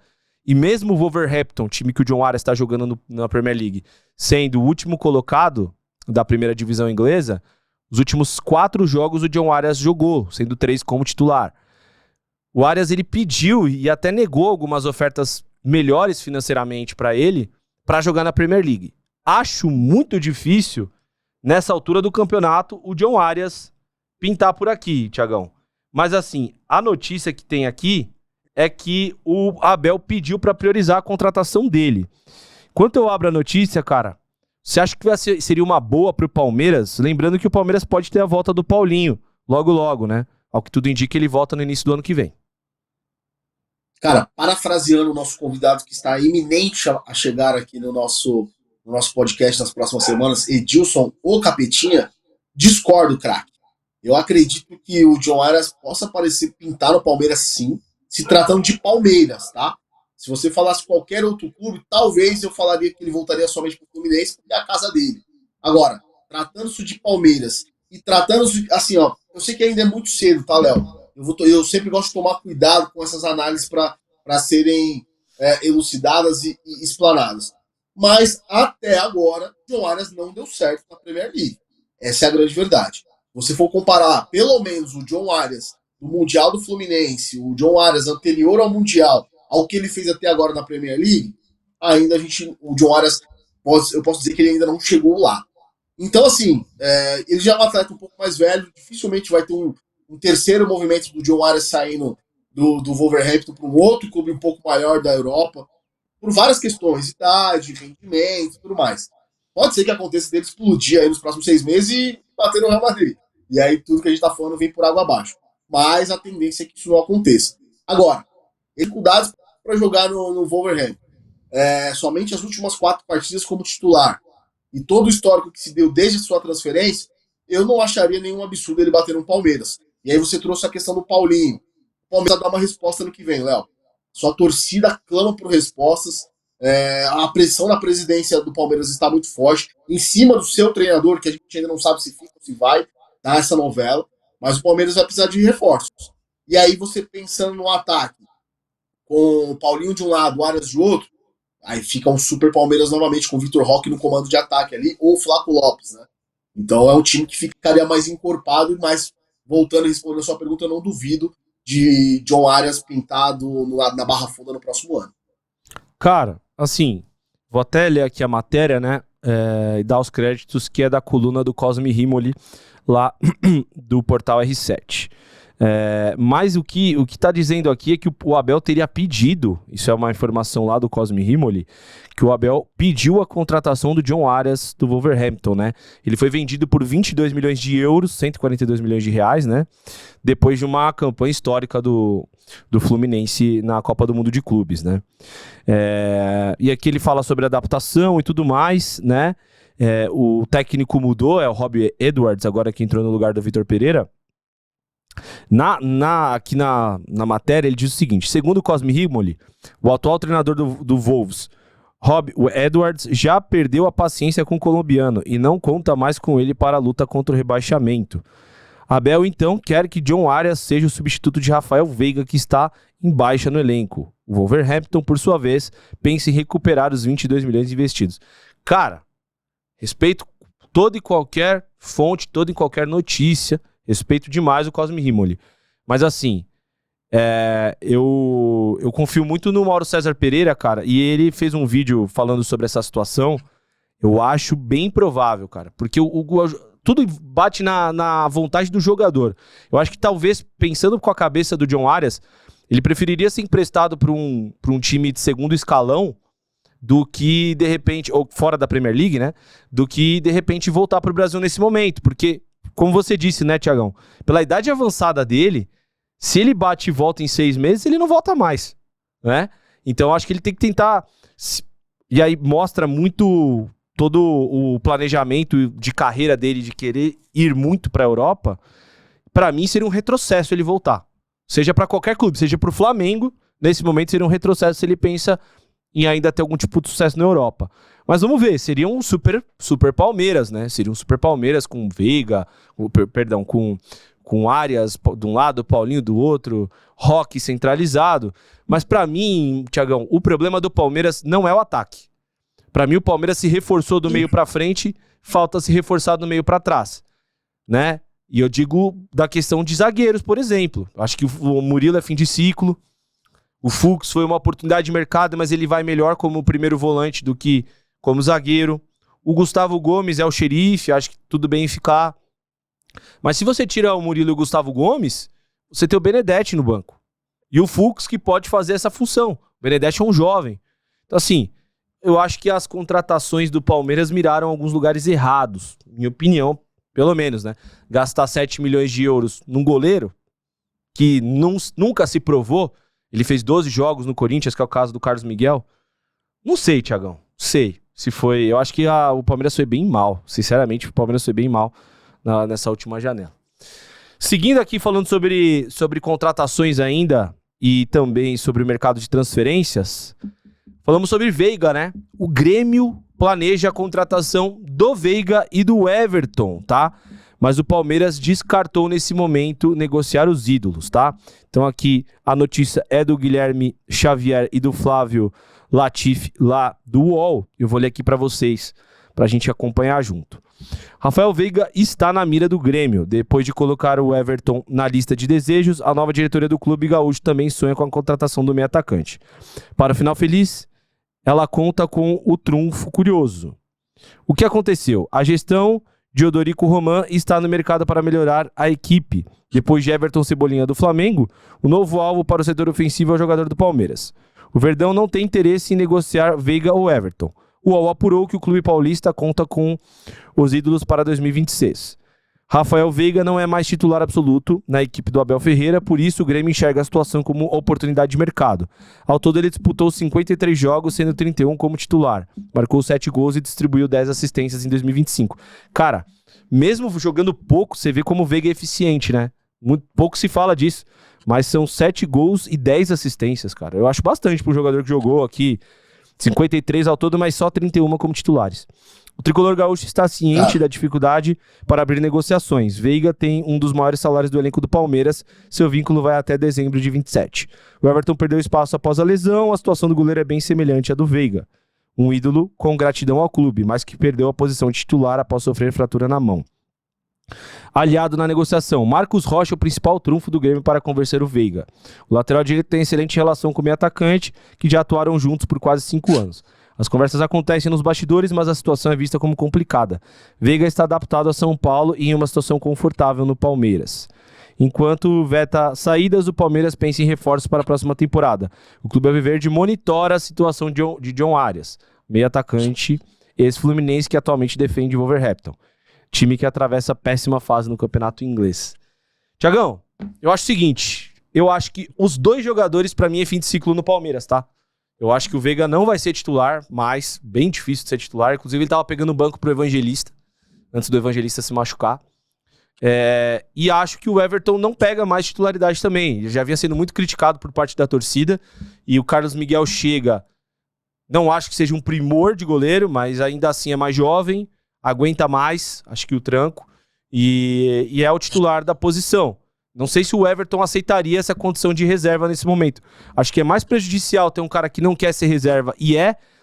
e mesmo o Wolverhampton, time que o John Arias está jogando na Premier League, sendo o último colocado da primeira divisão inglesa, os últimos 4 jogos o John Arias jogou, sendo 3 como titular. O Arias ele pediu e até negou algumas ofertas melhores financeiramente para ele para jogar na Premier League. Acho muito difícil, nessa altura do campeonato, o John Arias pintar por aqui, Thiagão. Mas assim, a notícia que tem aqui é que o Abel pediu para priorizar a contratação dele. Enquanto eu abro a notícia, cara, você acha que seria uma boa pro Palmeiras? Lembrando que o Palmeiras pode ter a volta do Paulinho, logo, né? Ao que tudo indica, ele volta no início do ano que vem. Cara, parafraseando o nosso convidado que está iminente a chegar aqui no nosso podcast nas próximas semanas, Edilson, o Capetinha, discordo, craque. Eu acredito que o John Arias possa parecer pintar no Palmeiras, sim, se tratando de Palmeiras, tá? Se você falasse qualquer outro clube, talvez eu falaria que ele voltaria somente para o Fluminense, porque é a casa dele. Agora, tratando-se de Palmeiras e tratando-se, assim, ó, eu sei que ainda é muito cedo, tá, Léo? Eu sempre gosto de tomar cuidado com essas análises para serem elucidadas e explanadas. Mas, até agora, o John Arias não deu certo na Premier League. Essa é a grande verdade. Se você for comparar, pelo menos, o John Arias do Mundial do Fluminense, o John Arias anterior ao Mundial, ao que ele fez até agora na Premier League, ainda o John Arias, eu posso dizer que ele ainda não chegou lá. Então, assim, ele já é um atleta um pouco mais velho, dificilmente vai ter um terceiro movimento do John Arias saindo do Wolverhampton para um outro clube um pouco maior da Europa, por várias questões, idade, rendimento e tudo mais. Pode ser que aconteça dele explodir aí nos próximos 6 meses e bater no Real Madrid. E aí tudo que a gente está falando vem por água abaixo. Mas a tendência é que isso não aconteça. Agora, dificuldades para jogar no Wolverhampton. Somente as últimas 4 partidas como titular e todo o histórico que se deu desde a sua transferência, eu não acharia nenhum absurdo ele bater no Palmeiras. E aí você trouxe a questão do Paulinho. O Palmeiras vai dar uma resposta no que vem, Léo. Sua torcida clama por respostas. A pressão na presidência do Palmeiras está muito forte. Em cima do seu treinador, que a gente ainda não sabe se fica ou se vai, tá essa novela. Mas o Palmeiras vai precisar de reforços. E aí você pensando no ataque, com o Paulinho de um lado, o Arias de outro, aí fica um super Palmeiras novamente, com o Vitor Roque no comando de ataque ali, ou o Flaco Lopes, né? Então é um time que ficaria mais encorpado, mas voltando a responder a sua pergunta, eu não duvido de John Arias pintado na Barra Funda no próximo ano. Cara, assim, vou até ler aqui a matéria, né, e dar os créditos, que é da coluna do Cosme Rimoli, lá do portal R7. Mas o que está dizendo aqui é que o Abel teria pedido, isso é uma informação lá do Cosme Rimoli, que o Abel pediu a contratação do John Arias do Wolverhampton, né? Ele foi vendido por 22 milhões de euros, 142 milhões de reais, né? Depois de uma campanha histórica do Fluminense na Copa do Mundo de Clubes, né? E aqui ele fala sobre adaptação e tudo mais, né? O técnico mudou, é o Rob Edwards, agora que entrou no lugar do Vitor Pereira. Aqui na matéria ele diz o seguinte: segundo o Cosme Rimoli, o atual treinador do Wolves, Rob Edwards, já perdeu a paciência com o colombiano e não conta mais com ele para a luta contra o rebaixamento. Abel então quer que John Arias seja o substituto de Rafael Veiga, que está em baixa no elenco. O Wolverhampton, por sua vez, pensa em recuperar os 22 milhões investidos. Cara, respeito toda e qualquer fonte, toda e qualquer notícia, respeito demais o Cosme Rimoli. Mas assim, eu confio muito no Mauro César Pereira, cara, e ele fez um vídeo falando sobre essa situação. Eu acho bem provável, cara, porque tudo bate na vontade do jogador. Eu acho que talvez, pensando com a cabeça do John Arias, ele preferiria ser emprestado para um time de segundo escalão do que, de repente, ou fora da Premier League, né? Do que, de repente, voltar para o Brasil nesse momento. Porque, como você disse, né, Thiagão? Pela idade avançada dele, se ele bate e volta em 6 meses, ele não volta mais, né? Então, acho que ele tem que tentar... E aí mostra muito todo o planejamento de carreira dele, de querer ir muito para a Europa. Para mim, seria um retrocesso ele voltar. Seja para qualquer clube, seja para o Flamengo, nesse momento seria um retrocesso se ele pensa em ainda ter algum tipo de sucesso na Europa. Mas vamos ver, seria um super Palmeiras, né? Seria um super Palmeiras com Veiga, com com Arias de um lado, Paulinho do outro, Roque centralizado. Mas pra mim, Thiagão, o problema do Palmeiras não é o ataque. Pra mim, o Palmeiras se reforçou do meio pra frente, falta se reforçar do meio pra trás, né? E eu digo da questão de zagueiros, por exemplo. Acho que o Murilo é fim de ciclo. O Fux foi uma oportunidade de mercado, mas ele vai melhor como primeiro volante do que como zagueiro. O Gustavo Gomes é o xerife, acho que tudo bem ficar. Mas se você tira o Murilo e o Gustavo Gomes, você tem o Benedetti no banco. E o Fux que pode fazer essa função. O Benedetti é um jovem. Então assim, eu acho que as contratações do Palmeiras miraram alguns lugares errados. Minha opinião, pelo menos, né? Gastar 7 milhões de euros num goleiro que nunca se provou. Ele fez 12 jogos no Corinthians, que é o caso do Carlos Miguel. Não sei, Thiagão. Sei se foi... Eu acho que o Palmeiras foi bem mal. Sinceramente, o Palmeiras foi bem mal nessa última janela. Seguindo aqui, falando sobre contratações ainda e também sobre o mercado de transferências, falamos sobre Veiga, né? O Grêmio planeja a contratação do Veiga e do Everton, tá? Mas o Palmeiras descartou nesse momento negociar os ídolos, tá? Então aqui a notícia é do Guilherme Xavier e do Flávio Latif, lá do UOL. Eu vou ler aqui para vocês, pra gente acompanhar junto. Rafael Veiga está na mira do Grêmio. Depois de colocar o Everton na lista de desejos, a nova diretoria do clube gaúcho também sonha com a contratação do meio atacante. Para o final feliz, ela conta com o trunfo curioso. O que aconteceu? A gestão de Odorico Roman está no mercado para melhorar a equipe. Depois de Everton Cebolinha do Flamengo, o novo alvo para o setor ofensivo é o jogador do Palmeiras. O Verdão não tem interesse em negociar Veiga ou Everton. O UOL apurou que o clube paulista conta com os ídolos para 2026. Rafael Veiga não é mais titular absoluto na equipe do Abel Ferreira, por isso o Grêmio enxerga a situação como oportunidade de mercado. Ao todo ele disputou 53 jogos, sendo 31 como titular. Marcou 7 gols e distribuiu 10 assistências em 2025. Cara, mesmo jogando pouco, você vê como o Veiga é eficiente, né? Muito pouco se fala disso, mas são 7 gols e 10 assistências, cara. Eu acho bastante para um jogador que jogou aqui 53 ao todo, mas só 31 como titulares. O tricolor gaúcho está ciente da dificuldade para abrir negociações. Veiga tem um dos maiores salários do elenco do Palmeiras. Seu vínculo vai até dezembro de 27. O Everton perdeu espaço após a lesão. A situação do goleiro é bem semelhante à do Veiga. Um ídolo com gratidão ao clube, mas que perdeu a posição de titular após sofrer fratura na mão. Aliado na negociação, Marcos Rocha, o principal trunfo do Grêmio para convencer o Veiga. O lateral direito tem excelente relação com o meio atacante, que já atuaram juntos por quase 5 anos. As conversas acontecem nos bastidores, mas a situação é vista como complicada. Veiga está adaptado a São Paulo e em uma situação confortável no Palmeiras. Enquanto veta saídas, o Palmeiras pensa em reforços para a próxima temporada. O Clube Alviverde monitora a situação de John Arias, meio atacante ex-fluminense que atualmente defende o Wolverhampton, time que atravessa péssima fase no campeonato inglês. Tiagão, eu acho o seguinte, eu acho que os 2 jogadores para mim é fim de ciclo no Palmeiras, tá? Eu acho que o Veiga não vai ser titular, mas bem difícil de ser titular. Inclusive, ele tava pegando o banco pro Evangelista, antes do Evangelista se machucar. E acho que o Everton não pega mais titularidade também. Ele já vinha sendo muito criticado por parte da torcida. E o Carlos Miguel chega, não acho que seja um primor de goleiro, mas ainda assim é mais jovem, aguenta mais, acho que o tranco, e é o titular da posição. Não sei se o Everton aceitaria essa condição de reserva nesse momento. Acho que é mais prejudicial ter um cara que não quer ser reserva e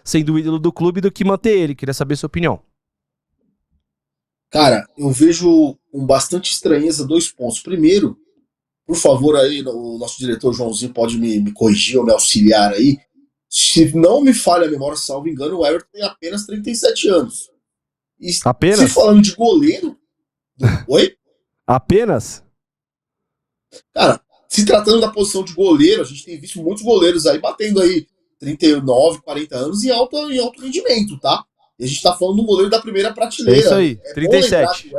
sendo o ídolo do clube, do que manter ele. Queria saber sua opinião. Cara, eu vejo com bastante estranheza 2 pontos. Primeiro, por favor, aí, o nosso diretor Joãozinho pode me corrigir ou me auxiliar aí. Se não me falha a memória, salvo engano, o Everton tem apenas 37 anos. E apenas? Se falando de goleiro... Oi? Apenas? Cara, se tratando da posição de goleiro, a gente tem visto muitos goleiros aí batendo aí 39, 40 anos em alto rendimento, tá? E a gente tá falando de um goleiro da primeira prateleira. É isso aí, 37.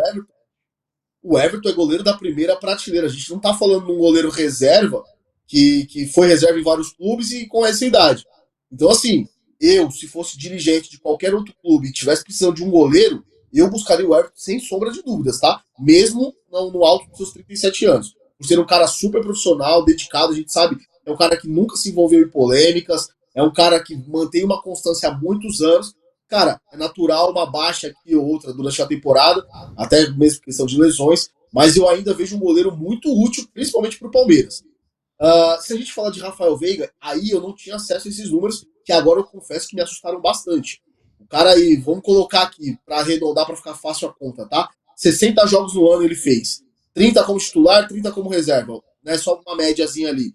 O Everton é goleiro da primeira prateleira. A gente não tá falando de um goleiro reserva que foi reserva em vários clubes e com essa idade. Então, assim, se fosse dirigente de qualquer outro clube e tivesse precisando de um goleiro, eu buscaria o Everton sem sombra de dúvidas, tá? Mesmo no alto dos seus 37 anos. Por ser um cara super profissional, dedicado, a gente sabe, é um cara que nunca se envolveu em polêmicas, é um cara que mantém uma constância há muitos anos. Cara, é natural uma baixa aqui ou outra durante a temporada, até mesmo questão de lesões, mas eu ainda vejo um goleiro muito útil, principalmente para o Palmeiras. Se a gente falar de Rafael Veiga, aí eu não tinha acesso a esses números, que agora eu confesso que me assustaram bastante. O cara aí, vamos colocar aqui, para arredondar, para ficar fácil a conta, tá? 60 jogos no ano ele fez. 30 como titular, 30 como reserva. Né? Só uma médiazinha ali.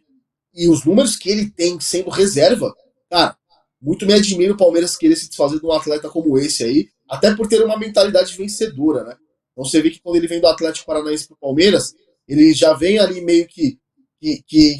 E os números que ele tem sendo reserva, cara, muito me admira o Palmeiras querer se desfazer de um atleta como esse aí, até por ter uma mentalidade vencedora, né? Então você vê que quando ele vem do Atlético Paranaense pro Palmeiras, ele já vem ali meio que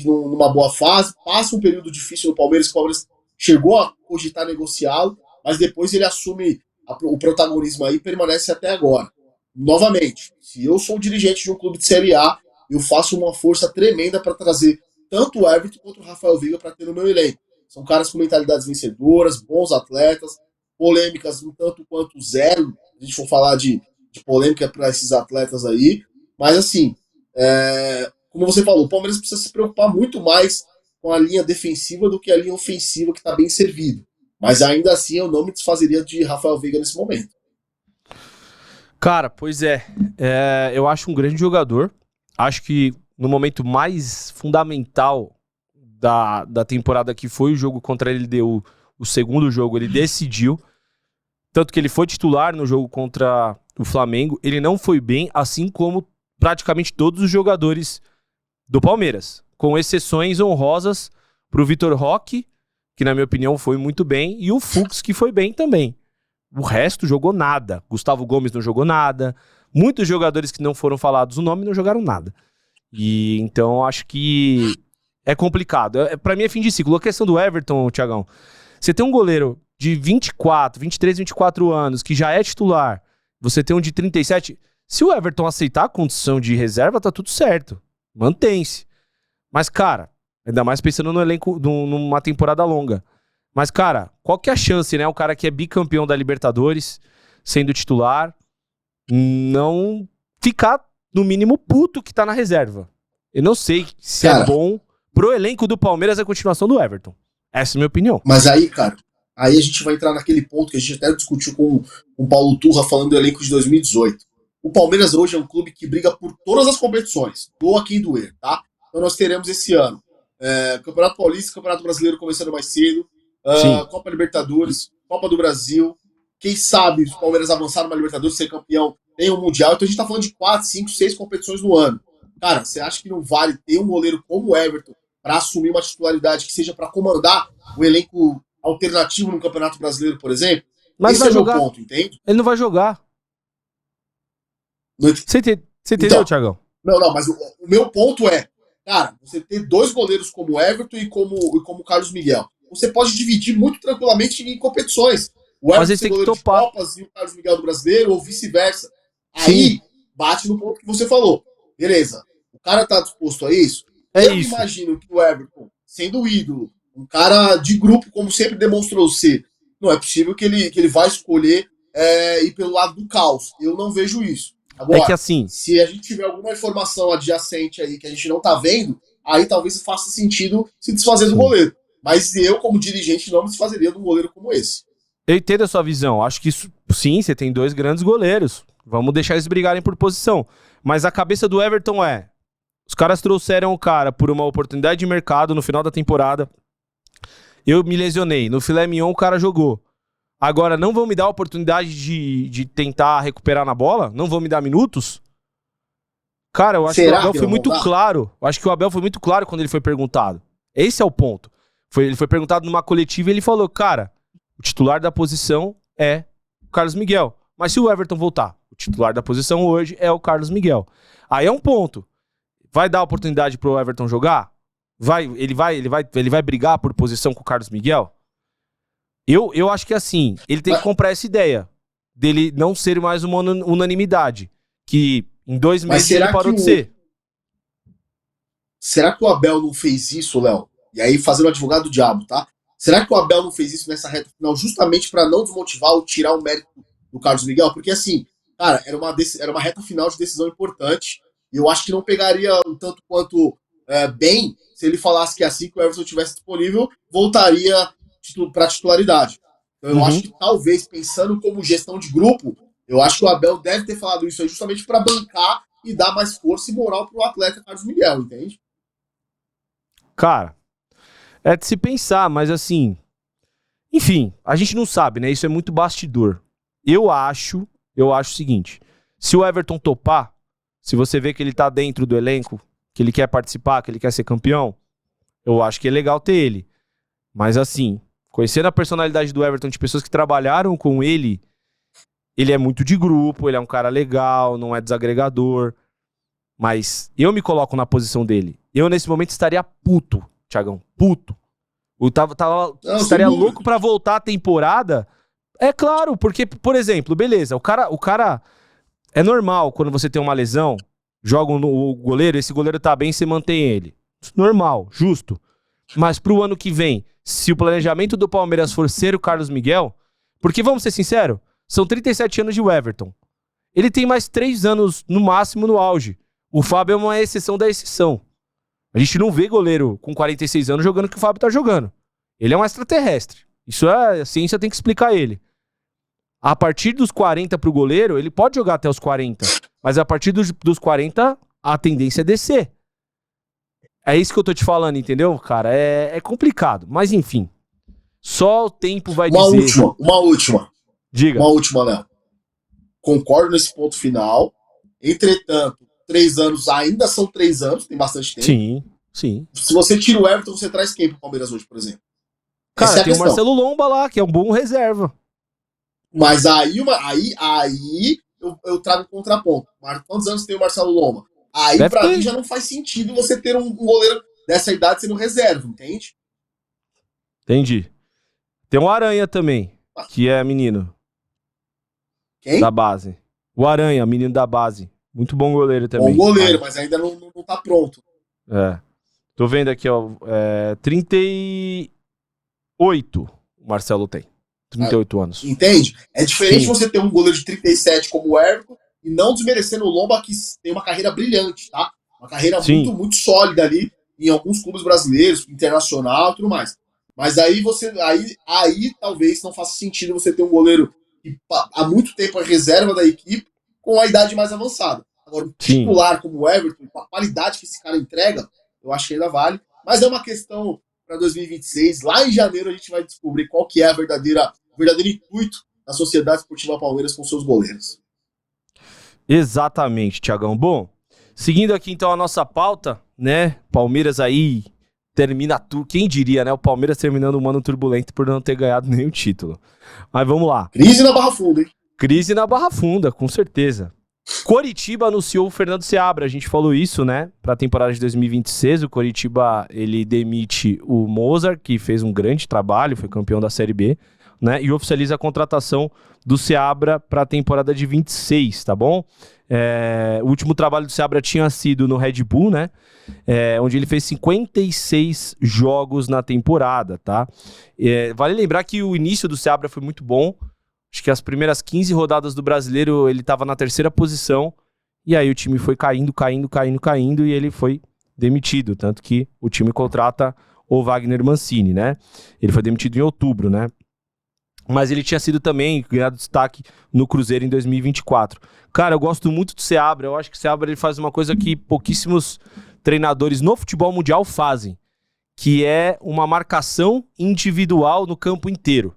numa boa fase, passa um período difícil no Palmeiras, que o Palmeiras chegou a cogitar negociá-lo, mas depois ele assume o protagonismo aí e permanece até agora. Novamente, se eu sou um dirigente de um clube de Série A, eu faço uma força tremenda para trazer tanto o Everton quanto o Rafael Veiga para ter no meu elenco. São caras com mentalidades vencedoras, bons atletas, polêmicas um tanto quanto zero, se a gente for falar de polêmica para esses atletas aí, mas assim, como você falou, o Palmeiras precisa se preocupar muito mais com a linha defensiva do que a linha ofensiva, que está bem servida. Mas ainda assim eu não me desfazeria de Rafael Veiga nesse momento. Cara, pois eu acho um grande jogador. Acho que no momento mais fundamental da temporada, que foi o jogo contra ele, deu o segundo jogo, ele decidiu. Tanto que ele foi titular no jogo contra o Flamengo. Ele não foi bem, assim como praticamente todos os jogadores do Palmeiras, com exceções honrosas pro Vitor Roque, que na minha opinião foi muito bem, e o Fux, que foi bem também. O resto jogou nada. Gustavo Gomes não jogou nada. Muitos jogadores que não foram falados o nome não jogaram nada. E então acho que é complicado. Pra mim é fim de ciclo. A questão do Everton, Thiagão, você tem um goleiro de 23, 24 anos que já é titular, você tem um de 37. Se o Everton aceitar a condição de reserva, tá tudo certo. Mantém-se. Mas, cara, ainda mais pensando no elenco, numa temporada longa. Mas, cara, qual que é a chance, né? O cara que é bicampeão da Libertadores, sendo titular, não ficar, no mínimo, puto que tá na reserva. Eu não sei se é bom pro elenco do Palmeiras a continuação do Everton. Essa é a minha opinião. Mas aí, cara, aí a gente vai entrar naquele ponto que a gente até discutiu com o Paulo Turra falando do elenco de 2018. O Palmeiras hoje é um clube que briga por todas as competições, doa quem doer, tá? Então nós teremos esse ano Campeonato Paulista, Campeonato Brasileiro começando mais cedo, Copa Libertadores, Copa do Brasil. Quem sabe o Palmeiras avançar numa Libertadores, ser campeão em um Mundial. Então a gente tá falando de 4, 5, 6 competições no ano. Cara, você acha que não vale ter um goleiro como o Everton para assumir uma titularidade que seja para comandar o elenco alternativo no Campeonato Brasileiro, por exemplo? Mas esse vai é o jogar. meu ponto, entende? Ele não vai jogar. Você entendeu, então, Thiagão? Não, mas o meu ponto é, cara, você ter dois goleiros como o Everton e como o Carlos Miguel. Você pode dividir muito tranquilamente em competições. O Everton tem goleiro de Copas e o Carlos Miguel do Brasileiro, ou vice-versa. Aí, bate no ponto que você falou. Beleza, o cara tá disposto a isso? Eu imagino que o Everton, sendo o ídolo, um cara de grupo, como sempre demonstrou ser, não é possível que ele vai escolher ir pelo lado do caos. Eu não vejo isso. Agora, que assim, se a gente tiver alguma informação adjacente aí que a gente não tá vendo, aí talvez faça sentido se desfazer do goleiro. Mas eu, como dirigente, não me desfazeria de um goleiro como esse. Eu entendo a sua visão. Acho que isso, sim, você tem dois grandes goleiros. Vamos deixar eles brigarem por posição. Mas a cabeça do Everton os caras trouxeram o cara por uma oportunidade de mercado no final da temporada. Eu me lesionei. No filé mignon o cara jogou. Agora, não vão me dar a oportunidade de tentar recuperar na bola? Não vão me dar minutos? Cara, eu acho que o Abel foi muito claro. Eu acho que o Abel foi muito claro quando ele foi perguntado. Esse é o ponto. Ele foi perguntado numa coletiva e ele falou, cara, o titular da posição é o Carlos Miguel. Mas se o Everton voltar, o titular da posição hoje é o Carlos Miguel. Aí é um ponto. Vai dar oportunidade pro Everton jogar? Ele vai brigar por posição com o Carlos Miguel? Eu acho que assim, ele tem que comprar essa ideia dele não ser mais uma unanimidade, que em 2 meses ele parou de ser. Será que o Abel não fez isso, Léo? E aí, fazendo o advogado do diabo, tá? Será que o Abel não fez isso nessa reta final justamente para não desmotivar ou tirar o mérito do Carlos Miguel? Porque assim, cara, era uma reta final de decisão importante e eu acho que não pegaria um tanto quanto bem se ele falasse que assim que o Everton estivesse disponível, voltaria para titularidade. Então eu acho que talvez, pensando como gestão de grupo, eu acho que o Abel deve ter falado isso aí justamente para bancar e dar mais força e moral pro atleta Carlos Miguel, entende? Cara, é de se pensar, mas assim... Enfim, a gente não sabe, né? Isso é muito bastidor. Eu acho o seguinte, se o Everton topar, se você vê que ele tá dentro do elenco, que ele quer participar, que ele quer ser campeão, eu acho que é legal ter ele. Mas assim, conhecendo a personalidade do Everton, de pessoas que trabalharam com ele é muito de grupo, ele é um cara legal, não é desagregador. Mas eu me coloco na posição dele. Eu, nesse momento, estaria puto, Thiagão, puto. Eu estaria louco pra voltar a temporada. É claro, porque, por exemplo, beleza, o cara é normal quando você tem uma lesão, joga o goleiro, esse goleiro tá bem, você mantém ele. Normal, justo. Mas pro ano que vem, se o planejamento do Palmeiras for ser o Carlos Miguel, porque vamos ser sinceros, são 37 anos de Everton. Ele tem mais 3 anos no máximo no auge. O Fábio é uma exceção da exceção. A gente não vê goleiro com 46 anos jogando o que o Fábio tá jogando. Ele é um extraterrestre. Isso a ciência tem que explicar ele. A partir dos 40 pro goleiro, ele pode jogar até os 40. Mas a partir dos 40, a tendência é descer. É isso que eu tô te falando, entendeu, cara? É complicado. Mas enfim. Só o tempo vai dizer. Uma última. Diga. Uma última, Léo. Concordo nesse ponto final. Entretanto, 3 anos ainda são 3 anos, tem bastante tempo. Sim, sim. Se você tira o Everton, você traz quem pro Palmeiras hoje, por exemplo? Cara, tem o Marcelo Lomba lá, que é um bom reserva. Mas aí eu trago um contraponto. Quantos anos tem o Marcelo Lomba? Aí deve pra mim já não faz sentido você ter um goleiro dessa idade sendo reserva, entende? Entendi. Tem o Aranha também, que é menino. Quem? Da base. O Aranha, menino da base. Muito bom goleiro também. Bom goleiro, mas ainda não tá pronto. É. Tô vendo aqui, ó. 38 o Marcelo tem. 38 anos. Entende? É diferente você ter um goleiro de 37 como o Everton e não desmerecendo o Lomba, que tem uma carreira brilhante, tá? Uma carreira muito, muito sólida ali em alguns clubes brasileiros, internacional e tudo mais. Mas aí talvez não faça sentido você ter um goleiro que há muito tempo é reserva da equipe com a idade mais avançada. Agora, um titular como o Everton, com a qualidade que esse cara entrega, eu acho que ainda vale. Mas é uma questão para 2026. Lá em janeiro a gente vai descobrir qual que é o verdadeiro intuito da Sociedade Esportiva Palmeiras com seus goleiros. Exatamente, Thiagão. Bom, seguindo aqui então a nossa pauta, né? Palmeiras aí termina tudo. Quem diria, né? O Palmeiras terminando um ano turbulento por não ter ganhado nenhum título. Mas vamos lá. Crise na Barra Funda, hein? Crise na Barra Funda, com certeza. Coritiba anunciou o Fernando Seabra, a gente falou isso, né? Para a temporada de 2026, o Coritiba, ele demite o Mozart, que fez um grande trabalho, foi campeão da Série B, né? E oficializa a contratação do Seabra para a temporada de 26, tá bom? O último trabalho do Seabra tinha sido no Red Bull, né? Onde ele fez 56 jogos na temporada, tá? Vale lembrar que o início do Seabra foi muito bom. Acho que as primeiras 15 rodadas do Brasileiro ele estava na 3ª posição, e aí o time foi caindo, e ele foi demitido, tanto que o time contrata o Wagner Mancini, né? Ele foi demitido em outubro, né? Mas ele tinha sido também ganhado destaque no Cruzeiro em 2024. Cara, eu gosto muito do Seabra, eu acho que o Seabra ele faz uma coisa que pouquíssimos treinadores no futebol mundial fazem, que é uma marcação individual no campo inteiro.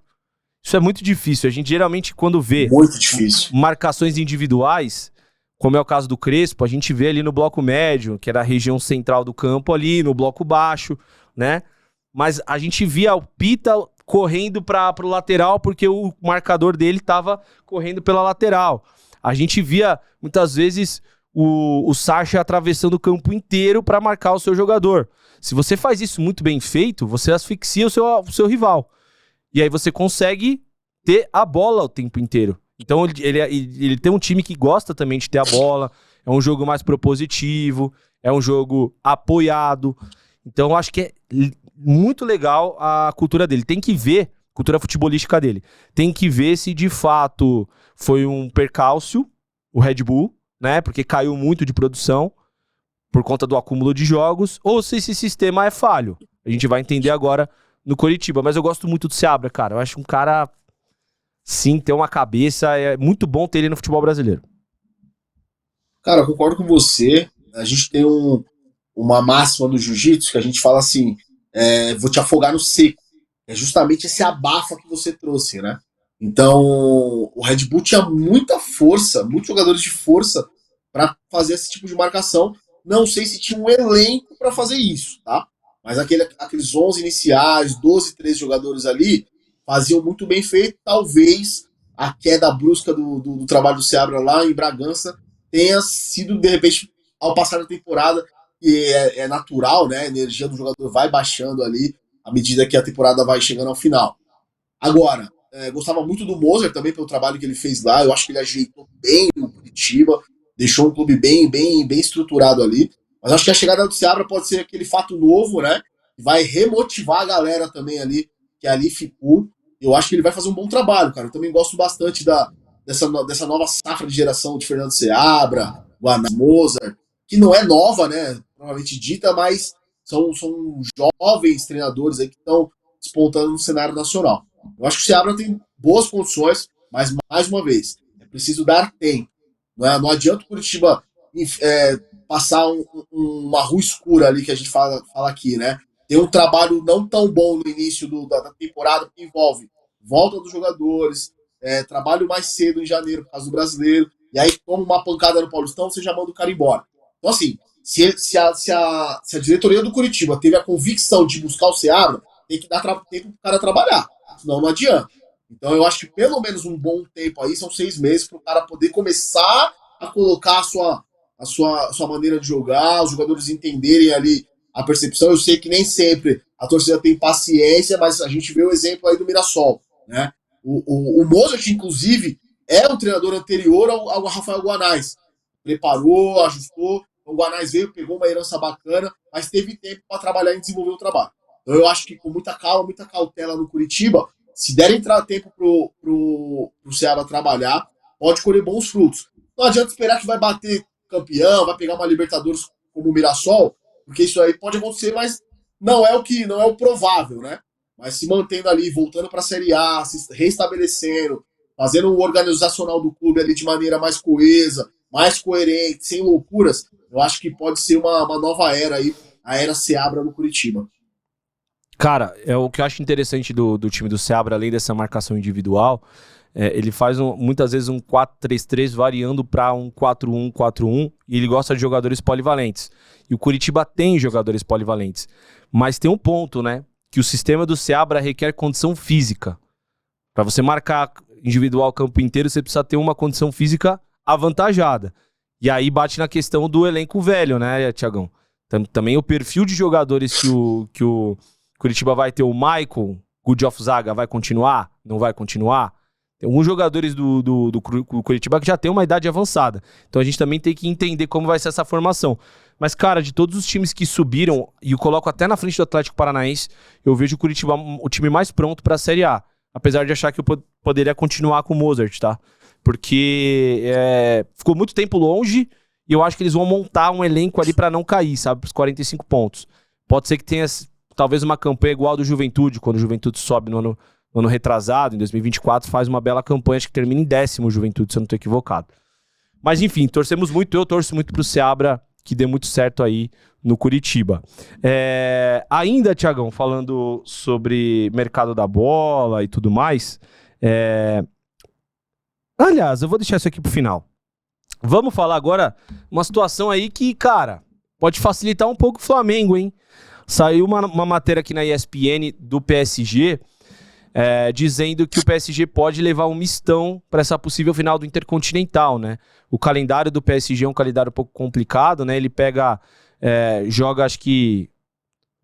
Isso é muito difícil. A gente geralmente, quando vê marcações individuais, como é o caso do Crespo, a gente vê ali no bloco médio, que era a região central do campo, ali no bloco baixo, né? Mas a gente via o Pita correndo pro lateral porque o marcador dele estava correndo pela lateral. A gente via, muitas vezes, o Sacha atravessando o campo inteiro para marcar o seu jogador. Se você faz isso muito bem feito, você asfixia o seu rival. E aí você consegue ter a bola o tempo inteiro. Então ele tem um time que gosta também de ter a bola, é um jogo mais propositivo, é um jogo apoiado. Então eu acho que é muito legal a cultura dele. Tem que ver, cultura futebolística dele, tem que ver se de fato foi um percalço, o Red Bull, né? Porque caiu muito de produção por conta do acúmulo de jogos, ou se esse sistema é falho. A gente vai entender agora no Coritiba, mas eu gosto muito do Seabra, cara. Eu acho um cara, sim, tem uma cabeça, é muito bom ter ele no futebol brasileiro. Cara, eu concordo com você. A gente tem uma máxima do jiu-jitsu que a gente fala assim: vou te afogar no seco. É justamente esse abafa que você trouxe, né? Então, o Red Bull tinha muita força, muitos jogadores de força para fazer esse tipo de marcação. Não sei se tinha um elenco para fazer isso, tá? Mas aqueles 11 iniciais, 12, 13 jogadores ali, faziam muito bem feito. Talvez a queda brusca do trabalho do Seabra lá em Bragança tenha sido, de repente, ao passar da temporada, e é natural, né? A energia do jogador vai baixando ali à medida que a temporada vai chegando ao final. Agora, gostava muito do Moser também pelo trabalho que ele fez lá. Eu acho que ele ajeitou bem o Curitiba, deixou um clube bem estruturado ali. Mas acho que a chegada do Seabra pode ser aquele fato novo, né? Vai remotivar a galera também ali, que ali ficou. Eu acho que ele vai fazer um bom trabalho, cara. Eu também gosto bastante dessa nova safra de geração de Fernando Seabra, Guaná Mozart, que não é nova, né? Provavelmente dita, mas são jovens treinadores aí que estão despontando no cenário nacional. Eu acho que o Seabra tem boas condições, mas, mais uma vez, é preciso dar tempo. Não adianta o Curitiba passar uma rua escura ali, que a gente fala aqui, né? Tem um trabalho não tão bom no início da temporada, que envolve volta dos jogadores, trabalho mais cedo em janeiro por causa do brasileiro, e aí toma uma pancada no Paulistão, você já manda o cara embora. Então, assim, se a diretoria do Curitiba teve a convicção de buscar o Seabra, tem que dar tempo pro cara trabalhar, senão não adianta. Então eu acho que pelo menos um bom tempo aí, são 6 meses, para o cara poder começar a colocar a sua maneira de jogar, os jogadores entenderem ali a percepção. Eu sei que nem sempre a torcida tem paciência, mas a gente vê o exemplo aí do Mirassol, né? O Mozart, inclusive, é o treinador anterior ao Rafael Guanais. Preparou, ajustou, o Guanais veio, pegou uma herança bacana, mas teve tempo para trabalhar e desenvolver o trabalho. Então eu acho que com muita calma, muita cautela no Curitiba, se der entrar tempo pro Ceará trabalhar, pode colher bons frutos. Não adianta esperar que vai bater campeão, vai pegar uma Libertadores como o Mirassol, porque isso aí pode acontecer, mas não é o provável, né? Mas se mantendo ali, voltando para a Série A, se restabelecendo, fazendo o organizacional do clube ali de maneira mais coesa, mais coerente, sem loucuras, eu acho que pode ser uma nova era aí, a era Seabra no Curitiba. Cara, o que eu acho interessante do time do Seabra, além dessa marcação individual, ele faz muitas vezes um 4-3-3 variando para um 4-1-4-1 e ele gosta de jogadores polivalentes. E o Curitiba tem jogadores polivalentes. Mas tem um ponto, né? Que o sistema do Seabra requer condição física. Para você marcar individual o campo inteiro, você precisa ter uma condição física avantajada. E aí bate na questão do elenco velho, né, Thiagão? Também o perfil de jogadores que o Curitiba vai ter, o Michael, Good of Zaga, vai continuar? Não vai continuar? Tem alguns jogadores do Curitiba que já tem uma idade avançada. Então a gente também tem que entender como vai ser essa formação. Mas, cara, de todos os times que subiram, e eu coloco até na frente do Atlético Paranaense, eu vejo o Curitiba o time mais pronto para a Série A. Apesar de achar que eu poderia continuar com o Mozart, tá? Porque ficou muito tempo longe e eu acho que eles vão montar um elenco ali para não cair, sabe? Para os 45 pontos. Pode ser que tenha talvez uma campanha igual a do Juventude, quando o Juventude sobe no ano retrasado, em 2024, faz uma bela campanha, acho que termina em 10º o Juventude, se eu não estou equivocado. Mas enfim, torcemos muito, eu torço muito pro Seabra, que dê muito certo aí no Curitiba. Ainda, Thiagão, falando sobre mercado da bola e tudo mais, aliás, eu vou deixar isso aqui pro final. Vamos falar agora uma situação aí que, cara, pode facilitar um pouco o Flamengo, hein? Saiu uma matéria aqui na ESPN do PSG, dizendo que o PSG pode levar um mistão para essa possível final do Intercontinental, né? O calendário do PSG é um calendário um pouco complicado, né? Ele joga acho que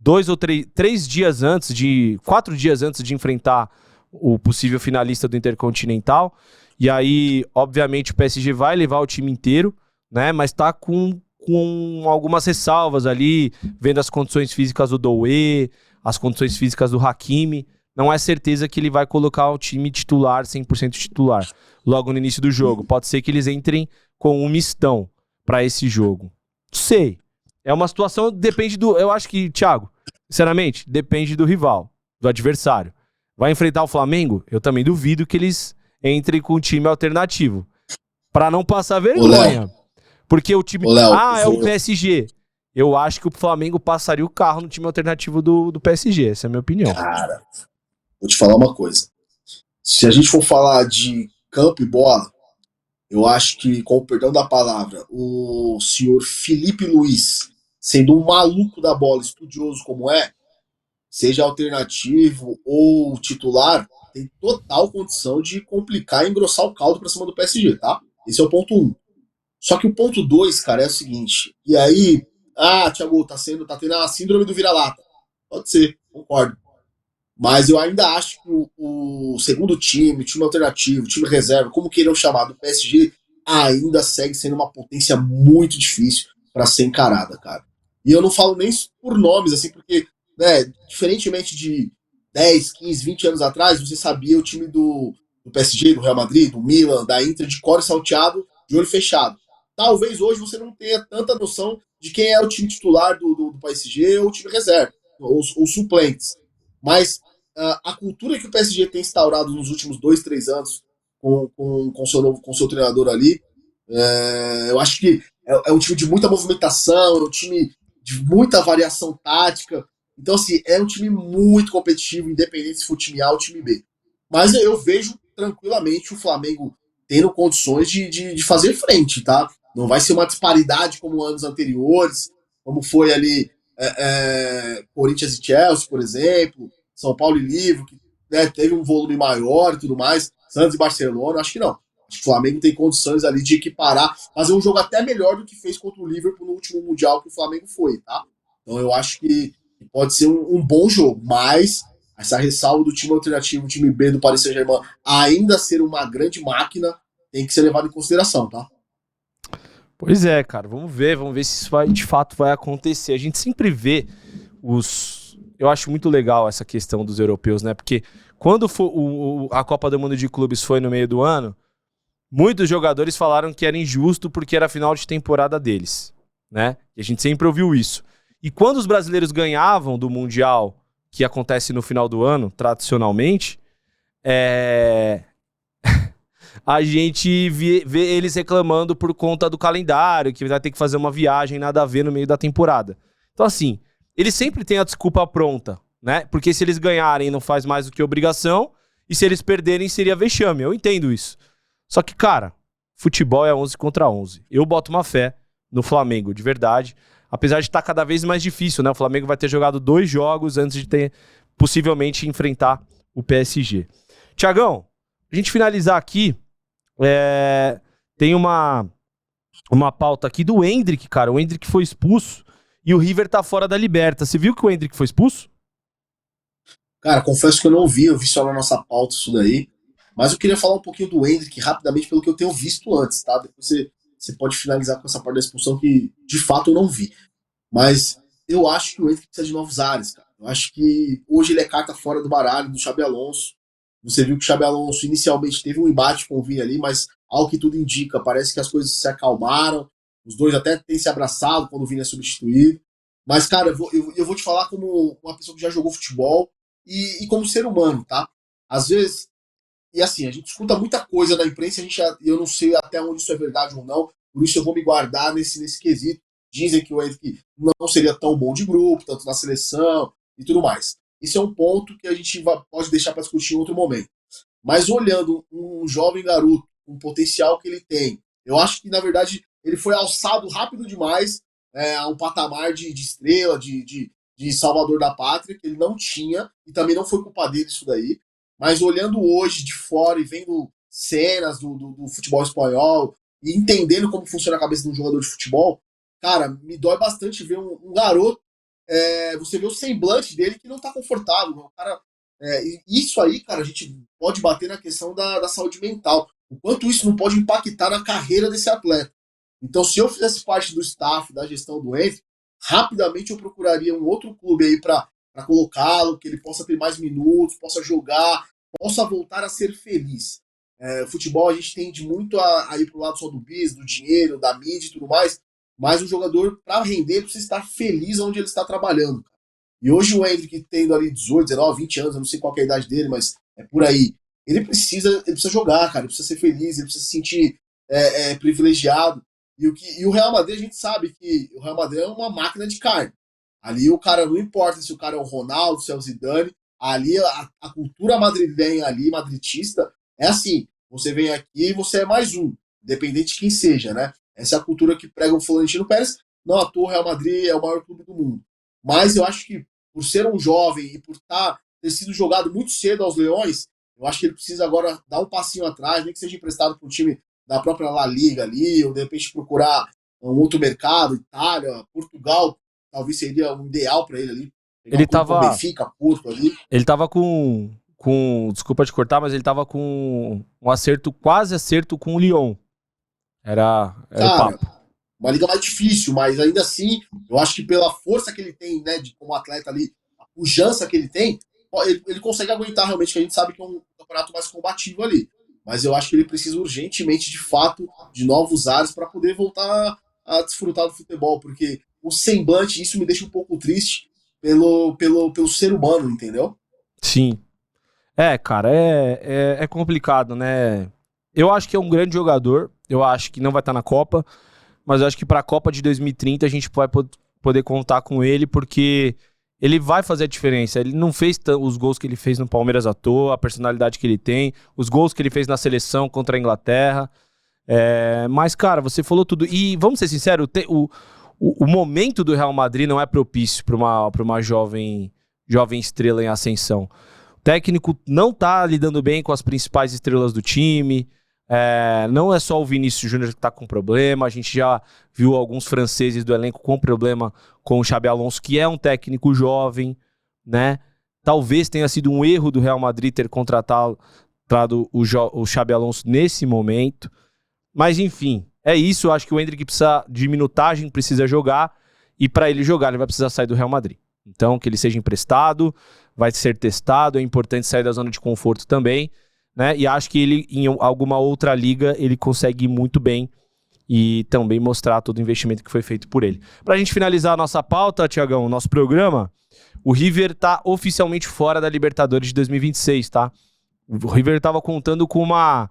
2 ou 3 dias antes 4 dias antes de enfrentar o possível finalista do Intercontinental. E aí, obviamente, o PSG vai levar o time inteiro, né? Mas tá com algumas ressalvas ali, vendo as condições físicas do Doué, as condições físicas do Hakimi. Não é certeza que ele vai colocar o time titular, 100% titular, logo no início do jogo. Pode ser que eles entrem com um mistão para esse jogo. Sei. É uma situação, depende do... Eu acho que, Thiago, sinceramente, depende do rival, do adversário. Vai enfrentar o Flamengo? Eu também duvido que eles entrem com um time alternativo. Para não passar vergonha. Porque o time... Ô, Léo, é o PSG. Eu acho que o Flamengo passaria o carro no time alternativo do PSG. Essa é a minha opinião. Cara, vou te falar uma coisa. Se a gente for falar de campo e bola, eu acho que, com o perdão da palavra, o senhor Felipe Luiz, sendo um maluco da bola, estudioso como é, seja alternativo ou titular, tem total condição de complicar e engrossar o caldo pra cima do PSG, tá? Esse é o ponto 1. Só que o ponto 2, cara, é o seguinte. E aí, Thiago, tá tendo a síndrome do vira-lata. Pode ser, concordo. Mas eu ainda acho que o segundo time, time alternativo, time reserva, como queiram chamar, do PSG, ainda segue sendo uma potência muito difícil para ser encarada, cara. E eu não falo nem por nomes, assim, porque, né, diferentemente de 10, 15, 20 anos atrás, você sabia o time do PSG, do Real Madrid, do Milan, da Inter, de cor e salteado, de olho fechado. Talvez hoje você não tenha tanta noção de quem é o time titular do PSG ou o time reserva, ou suplentes. Mas a cultura que o PSG tem instaurado nos últimos 2, 3 anos com seu treinador ali, eu acho que é um time de muita movimentação, é um time de muita variação tática. Então, assim, é um time muito competitivo, independente se for time A ou time B. Mas eu vejo tranquilamente o Flamengo tendo condições de fazer frente, tá? Não vai ser uma disparidade como anos anteriores, como foi ali Corinthians e Chelsea, por exemplo, São Paulo e Liverpool, que, né, teve um volume maior e tudo mais, Santos e Barcelona, acho que não. Acho que o Flamengo tem condições ali de equiparar, fazer um jogo até melhor do que fez contra o Liverpool no último Mundial que o Flamengo foi, tá? Então eu acho que pode ser um bom jogo, mas essa ressalva do time alternativo, o time B do Paris Saint-Germain, ainda ser uma grande máquina, tem que ser levado em consideração, tá? Pois é, cara. Vamos ver se isso de fato vai acontecer. A gente sempre vê os... Eu acho muito legal essa questão dos europeus, né? Porque quando a Copa do Mundo de Clubes foi no meio do ano, muitos jogadores falaram que era injusto porque era final de temporada deles, né? E a gente sempre ouviu isso. E quando os brasileiros ganhavam do Mundial, que acontece no final do ano, tradicionalmente, a gente vê eles reclamando por conta do calendário, que vai ter que fazer uma viagem nada a ver no meio da temporada. Então, assim, eles sempre têm a desculpa pronta, né? Porque se eles ganharem, não faz mais do que obrigação, e se eles perderem, seria vexame. Eu entendo isso. Só que, cara, futebol é 11 contra 11. Eu boto uma fé no Flamengo, de verdade. Apesar de estar cada vez mais difícil, né? O Flamengo vai ter jogado 2 jogos antes de ter, possivelmente, enfrentar o PSG. Tiagão, a gente finalizar aqui, tem uma pauta aqui do Endrick, cara. O Endrick foi expulso e o River tá fora da Liberta. Você viu que o Endrick foi expulso? Cara, confesso que eu vi só na nossa pauta isso daí. Mas eu queria falar um pouquinho do Endrick rapidamente, pelo que eu tenho visto antes, tá? Depois você pode finalizar com essa parte da expulsão que de fato eu não vi. Mas eu acho que o Endrick precisa de novos ares, cara. Eu acho que hoje ele é carta fora do baralho do Xabi Alonso. Você viu que o Xabi Alonso inicialmente teve um embate com o Vini ali, mas ao que tudo indica, parece que as coisas se acalmaram. Os dois até têm se abraçado quando o Vini é substituído. Mas, cara, eu vou te falar como uma pessoa que já jogou futebol e como ser humano, tá? Às vezes, e assim, a gente escuta muita coisa da imprensa, eu não sei até onde isso é verdade ou não, por isso eu vou me guardar nesse quesito. Dizem que o Henrique não seria tão bom de grupo, tanto na seleção e tudo mais. Isso é um ponto que a gente pode deixar para discutir em outro momento. Mas olhando um jovem garoto, com o potencial que ele tem, eu acho que, na verdade, ele foi alçado rápido demais a um patamar de estrela, de salvador da pátria, que ele não tinha, e também não foi culpa dele isso daí. Mas olhando hoje de fora e vendo cenas do futebol espanhol e entendendo como funciona a cabeça de um jogador de futebol, cara, me dói bastante ver um garoto, você vê o semblante dele que não tá confortável. O cara, isso aí, cara, a gente pode bater na questão da saúde mental. O quanto isso não pode impactar na carreira desse atleta. Então, se eu fizesse parte do staff, da gestão do Enzo, rapidamente eu procuraria um outro clube aí para colocá-lo, que ele possa ter mais minutos, possa jogar, possa voltar a ser feliz. Futebol a gente tende muito a ir pro lado só do business, do dinheiro, da mídia e tudo mais, mas o jogador, para render, ele precisa estar feliz onde ele está trabalhando. E hoje o Endrick, tendo ali 18, 19, 20 anos, eu não sei qual é a idade dele, mas é por aí. Ele precisa jogar, cara, ele precisa ser feliz, ele precisa se sentir privilegiado. E o Real Madrid, a gente sabe que o Real Madrid é uma máquina de carne. Ali o cara, não importa se o cara é o Ronaldo, se é o Zidane, ali a cultura madrilenha ali, madridista, é assim, você vem aqui e você é mais um, independente de quem seja, né? Essa é a cultura que prega o Florentino Pérez. Não à toa o Real Madrid é o maior clube do mundo. Mas eu acho que por ser um jovem e por ter sido jogado muito cedo aos Leões, eu acho que ele precisa agora dar um passinho atrás, nem que seja emprestado para um time da própria La Liga ali, ou de repente procurar um outro mercado, Itália, Portugal, talvez seria um ideal para ele ali. Pegar Ele um clube como tava. Benfica, Porto ali. Ele tava com. Desculpa te cortar, mas ele tava com um acerto, quase acerto com o Lyon. Era o Cara, papo. uma liga mais difícil, mas ainda assim, eu acho que pela força que ele tem, né, como atleta ali, a pujança que ele tem, ele consegue aguentar realmente, que a gente sabe que é um campeonato mais combativo ali. Mas eu acho que ele precisa urgentemente, de fato, de novos ares para poder voltar a desfrutar do futebol, porque o semblante, isso me deixa um pouco triste pelo ser humano, entendeu? Sim. É, cara, é complicado, né? Eu acho que é um grande jogador. Eu acho que não vai estar na Copa. Mas eu acho que para a Copa de 2030 a gente vai poder contar com ele, porque ele vai fazer a diferença. Ele não fez os gols que ele fez no Palmeiras à toa, a personalidade que ele tem, os gols que ele fez na seleção contra a Inglaterra. Mas, cara, você falou tudo. E vamos ser sinceros, o momento do Real Madrid não é propício para uma jovem estrela em ascensão. O técnico não tá lidando bem com as principais estrelas do time. Não é só o Vinícius Júnior que está com problema, a gente já viu alguns franceses do elenco com problema com o Xabi Alonso, que é um técnico jovem, né? Talvez tenha sido um erro do Real Madrid ter contratado o Xabi Alonso nesse momento, mas enfim, é isso. Eu acho que o Endrick precisa de minutagem, precisa jogar, e para ele jogar ele vai precisar sair do Real Madrid. Então, que ele seja emprestado, vai ser testado, é importante sair da zona de conforto também, né? E acho que ele, em alguma outra liga, ele consegue ir muito bem e também mostrar todo o investimento que foi feito por ele. Pra gente finalizar a nossa pauta, Tiagão, o nosso programa, o River tá oficialmente fora da Libertadores de 2026, tá? O River tava contando com uma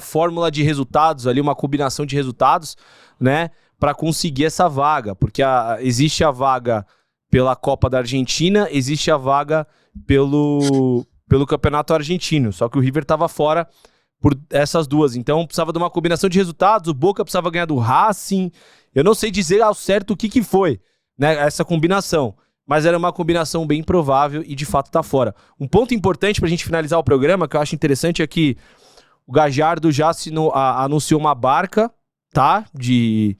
fórmula de resultados ali, uma combinação de resultados, né? Pra conseguir essa vaga, porque existe a vaga pela Copa da Argentina, existe a vaga pelo Campeonato Argentino, só que o River estava fora por essas duas, então precisava de uma combinação de resultados, o Boca precisava ganhar do Racing, eu não sei dizer ao certo o que foi, né, essa combinação, mas era uma combinação bem provável e de fato está fora. Um ponto importante para a gente finalizar o programa, que eu acho interessante, é que o Gallardo já anunciou uma barca, tá, de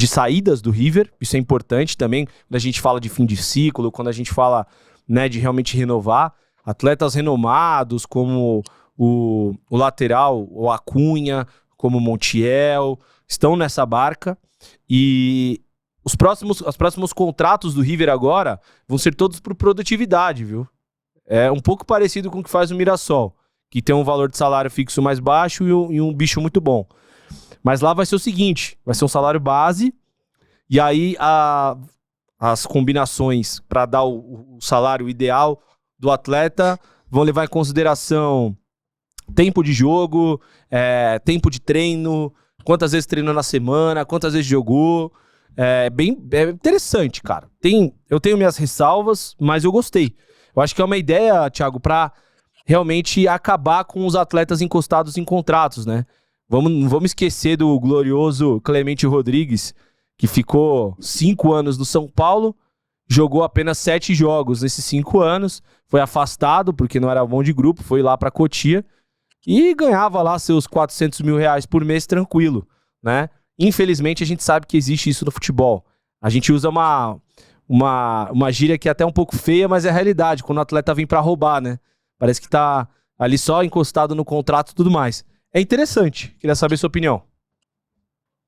saídas do River, isso é importante também, quando a gente fala de fim de ciclo, quando a gente fala, né, de realmente renovar. Atletas renomados como o lateral, o Acunha, como o Montiel, estão nessa barca. E os próximos contratos do River agora vão ser todos por produtividade, viu? É um pouco parecido com o que faz o Mirassol, que tem um valor de salário fixo mais baixo e um bicho muito bom. Mas lá vai ser o seguinte, vai ser um salário base, e aí as combinações para dar o salário ideal do atleta vão levar em consideração tempo de jogo, tempo de treino, quantas vezes treinou na semana, quantas vezes jogou. É interessante, cara. Eu tenho minhas ressalvas, mas eu gostei. Eu acho que é uma ideia, Thiago, para realmente acabar com os atletas encostados em contratos, né? Não vamos esquecer do glorioso Clemente Rodrigues, que ficou 5 anos no São Paulo, jogou apenas 7 jogos nesses 5 anos, foi afastado porque não era bom de grupo, foi lá para Cotia e ganhava lá seus 400 mil reais por mês tranquilo, né? Infelizmente a gente sabe que existe isso no futebol. A gente usa uma gíria que é até um pouco feia, mas é a realidade, quando o atleta vem para roubar, né? Parece que tá ali só encostado no contrato e tudo mais. É interessante, queria saber sua opinião.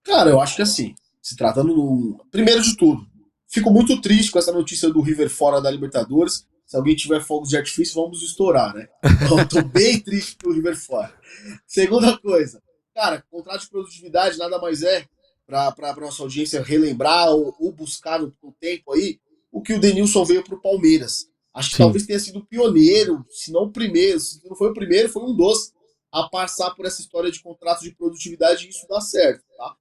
Cara, eu acho que assim, se tratando primeiro de tudo, fico muito triste com essa notícia do River fora da Libertadores. Se alguém tiver fogos de artifício, vamos estourar, né? Eu tô bem triste pro River fora. Segunda coisa, cara, contrato de produtividade nada mais é para nossa audiência relembrar ou buscar no tempo aí o que o Denilson veio pro Palmeiras. Acho que Sim. talvez tenha sido o pioneiro, se não o primeiro. Se não foi o primeiro, foi um dos a passar por essa história de contratos de produtividade e isso dá certo, tá?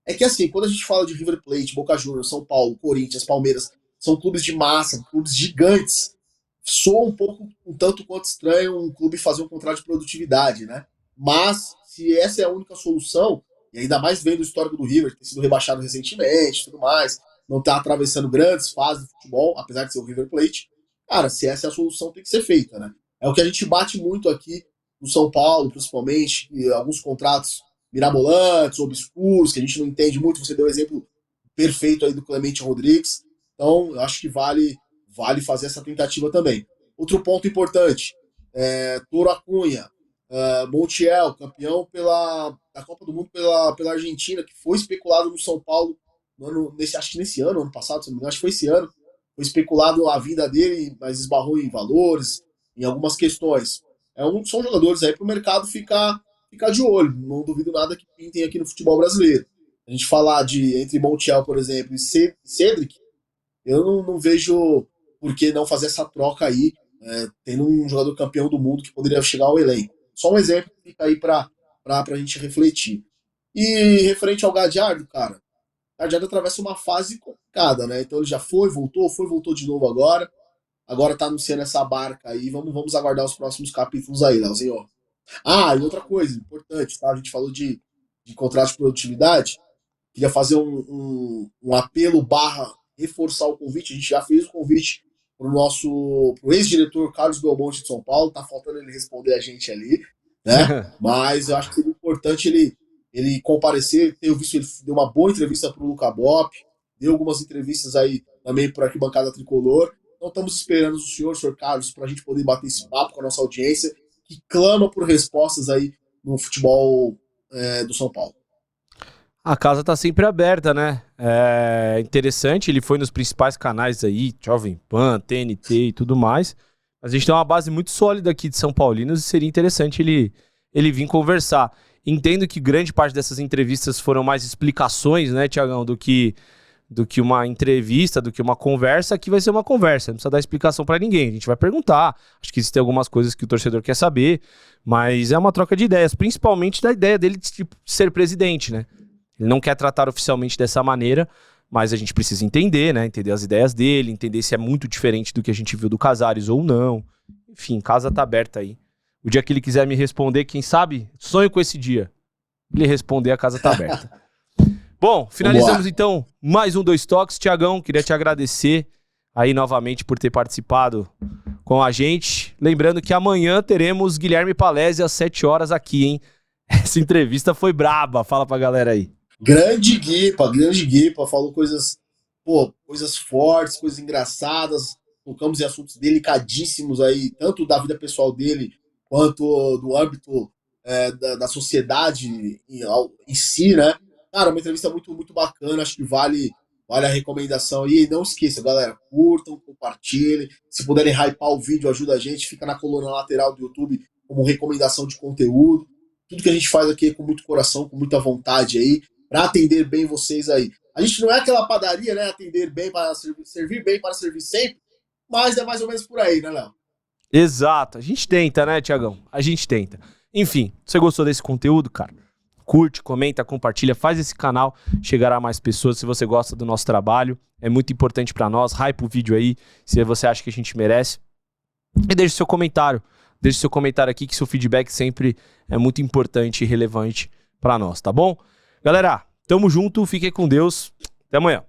É que assim, quando a gente fala de River Plate, Boca Juniors, São Paulo, Corinthians, Palmeiras, são clubes de massa, clubes gigantes, soa um tanto quanto estranho um clube fazer um contrato de produtividade, né? Mas, se essa é a única solução, e ainda mais vendo o histórico do River, ter sido rebaixado recentemente e tudo mais, não tá atravessando grandes fases do futebol, apesar de ser o River Plate, cara, se essa é a solução, tem que ser feita, né? É o que a gente bate muito aqui no São Paulo, principalmente, e alguns contratos mirabolantes, obscuros, que a gente não entende muito. Você deu o exemplo perfeito aí do Clemente Rodrigues. Então, eu acho que vale fazer essa tentativa também. Outro ponto importante, Toro Acunha, Montiel, campeão da Copa do Mundo pela Argentina, que foi especulado no São Paulo, acho que nesse ano passado, acho que foi esse ano, foi especulado a vinda dele, mas esbarrou em valores, em algumas questões. São jogadores aí para o mercado ficar de olho. Não duvido nada que pintem aqui no futebol brasileiro. A gente falar entre Montiel, por exemplo, e Cedric, eu não vejo por que não fazer essa troca aí, tendo um jogador campeão do mundo que poderia chegar ao elenco. Só um exemplo que fica aí para a gente refletir. E referente ao Gadiardo, cara, o Gadiardo atravessa uma fase complicada, né? Então ele já voltou de novo agora. Agora tá anunciando essa barca aí. Vamos aguardar os próximos capítulos aí, Leozinho. E outra coisa importante, tá? A gente falou de contrato de produtividade. Queria fazer um apelo / reforçar o convite. A gente já fez o convite pro ex-diretor Carlos Belmonte de São Paulo. Tá faltando ele responder a gente ali, né? Mas eu acho que seria importante ele comparecer. Tenho visto ele deu uma boa entrevista pro Luca Bop, deu algumas entrevistas aí também por Arquibancada Tricolor. Então estamos esperando o senhor Carlos, para a gente poder bater esse papo com a nossa audiência, que clama por respostas aí no futebol do São Paulo. A casa tá sempre aberta, né? É interessante, ele foi nos principais canais aí, Jovem Pan, TNT e tudo mais. Mas a gente tem uma base muito sólida aqui de São Paulinos e seria interessante ele vir conversar. Entendo que grande parte dessas entrevistas foram mais explicações, né, Tiagão, do que uma entrevista, do que uma conversa. Aqui vai ser uma conversa, não precisa dar explicação pra ninguém. A gente vai perguntar, acho que existem algumas coisas que o torcedor quer saber, mas é uma troca de ideias, principalmente da ideia dele de ser presidente, né? Ele não quer tratar oficialmente dessa maneira, mas a gente precisa entender, né? Entender as ideias dele, entender se é muito diferente do que a gente viu do Casares ou não. Enfim, casa tá aberta aí. O dia que ele quiser me responder, quem sabe, sonho com esse dia. Ele responder, a casa tá aberta. Bom, finalizamos então mais um Dois Toques. Tiagão, queria te agradecer aí novamente por ter participado com a gente. Lembrando que amanhã teremos Guilherme Palese às 7 horas aqui, hein? Essa entrevista foi braba, fala pra galera aí. Grande Guipa, falou coisas fortes, coisas engraçadas, tocamos em assuntos delicadíssimos aí, tanto da vida pessoal dele, quanto do âmbito da sociedade em si, né? Cara, uma entrevista muito, muito bacana, acho que vale a recomendação aí. E não esqueça, galera, curtam, compartilhem, se puderem hypar o vídeo, ajuda a gente, fica na coluna lateral do YouTube como recomendação de conteúdo. Tudo que a gente faz aqui é com muito coração, com muita vontade aí, para atender bem vocês aí. A gente não é aquela padaria, né? Atender bem para servir bem para servir sempre, mas é mais ou menos por aí, né, Léo? Exato. A gente tenta, né, Tiagão? A gente tenta. Enfim, você gostou desse conteúdo, cara? Curte, comenta, compartilha, faz esse canal chegar a mais pessoas se você gosta do nosso trabalho. É muito importante para nós. Hype o vídeo aí, se você acha que a gente merece. E deixe seu comentário. Deixe seu comentário aqui, que seu feedback sempre é muito importante e relevante para nós, tá bom? Galera, tamo junto, fiquem com Deus. Até amanhã.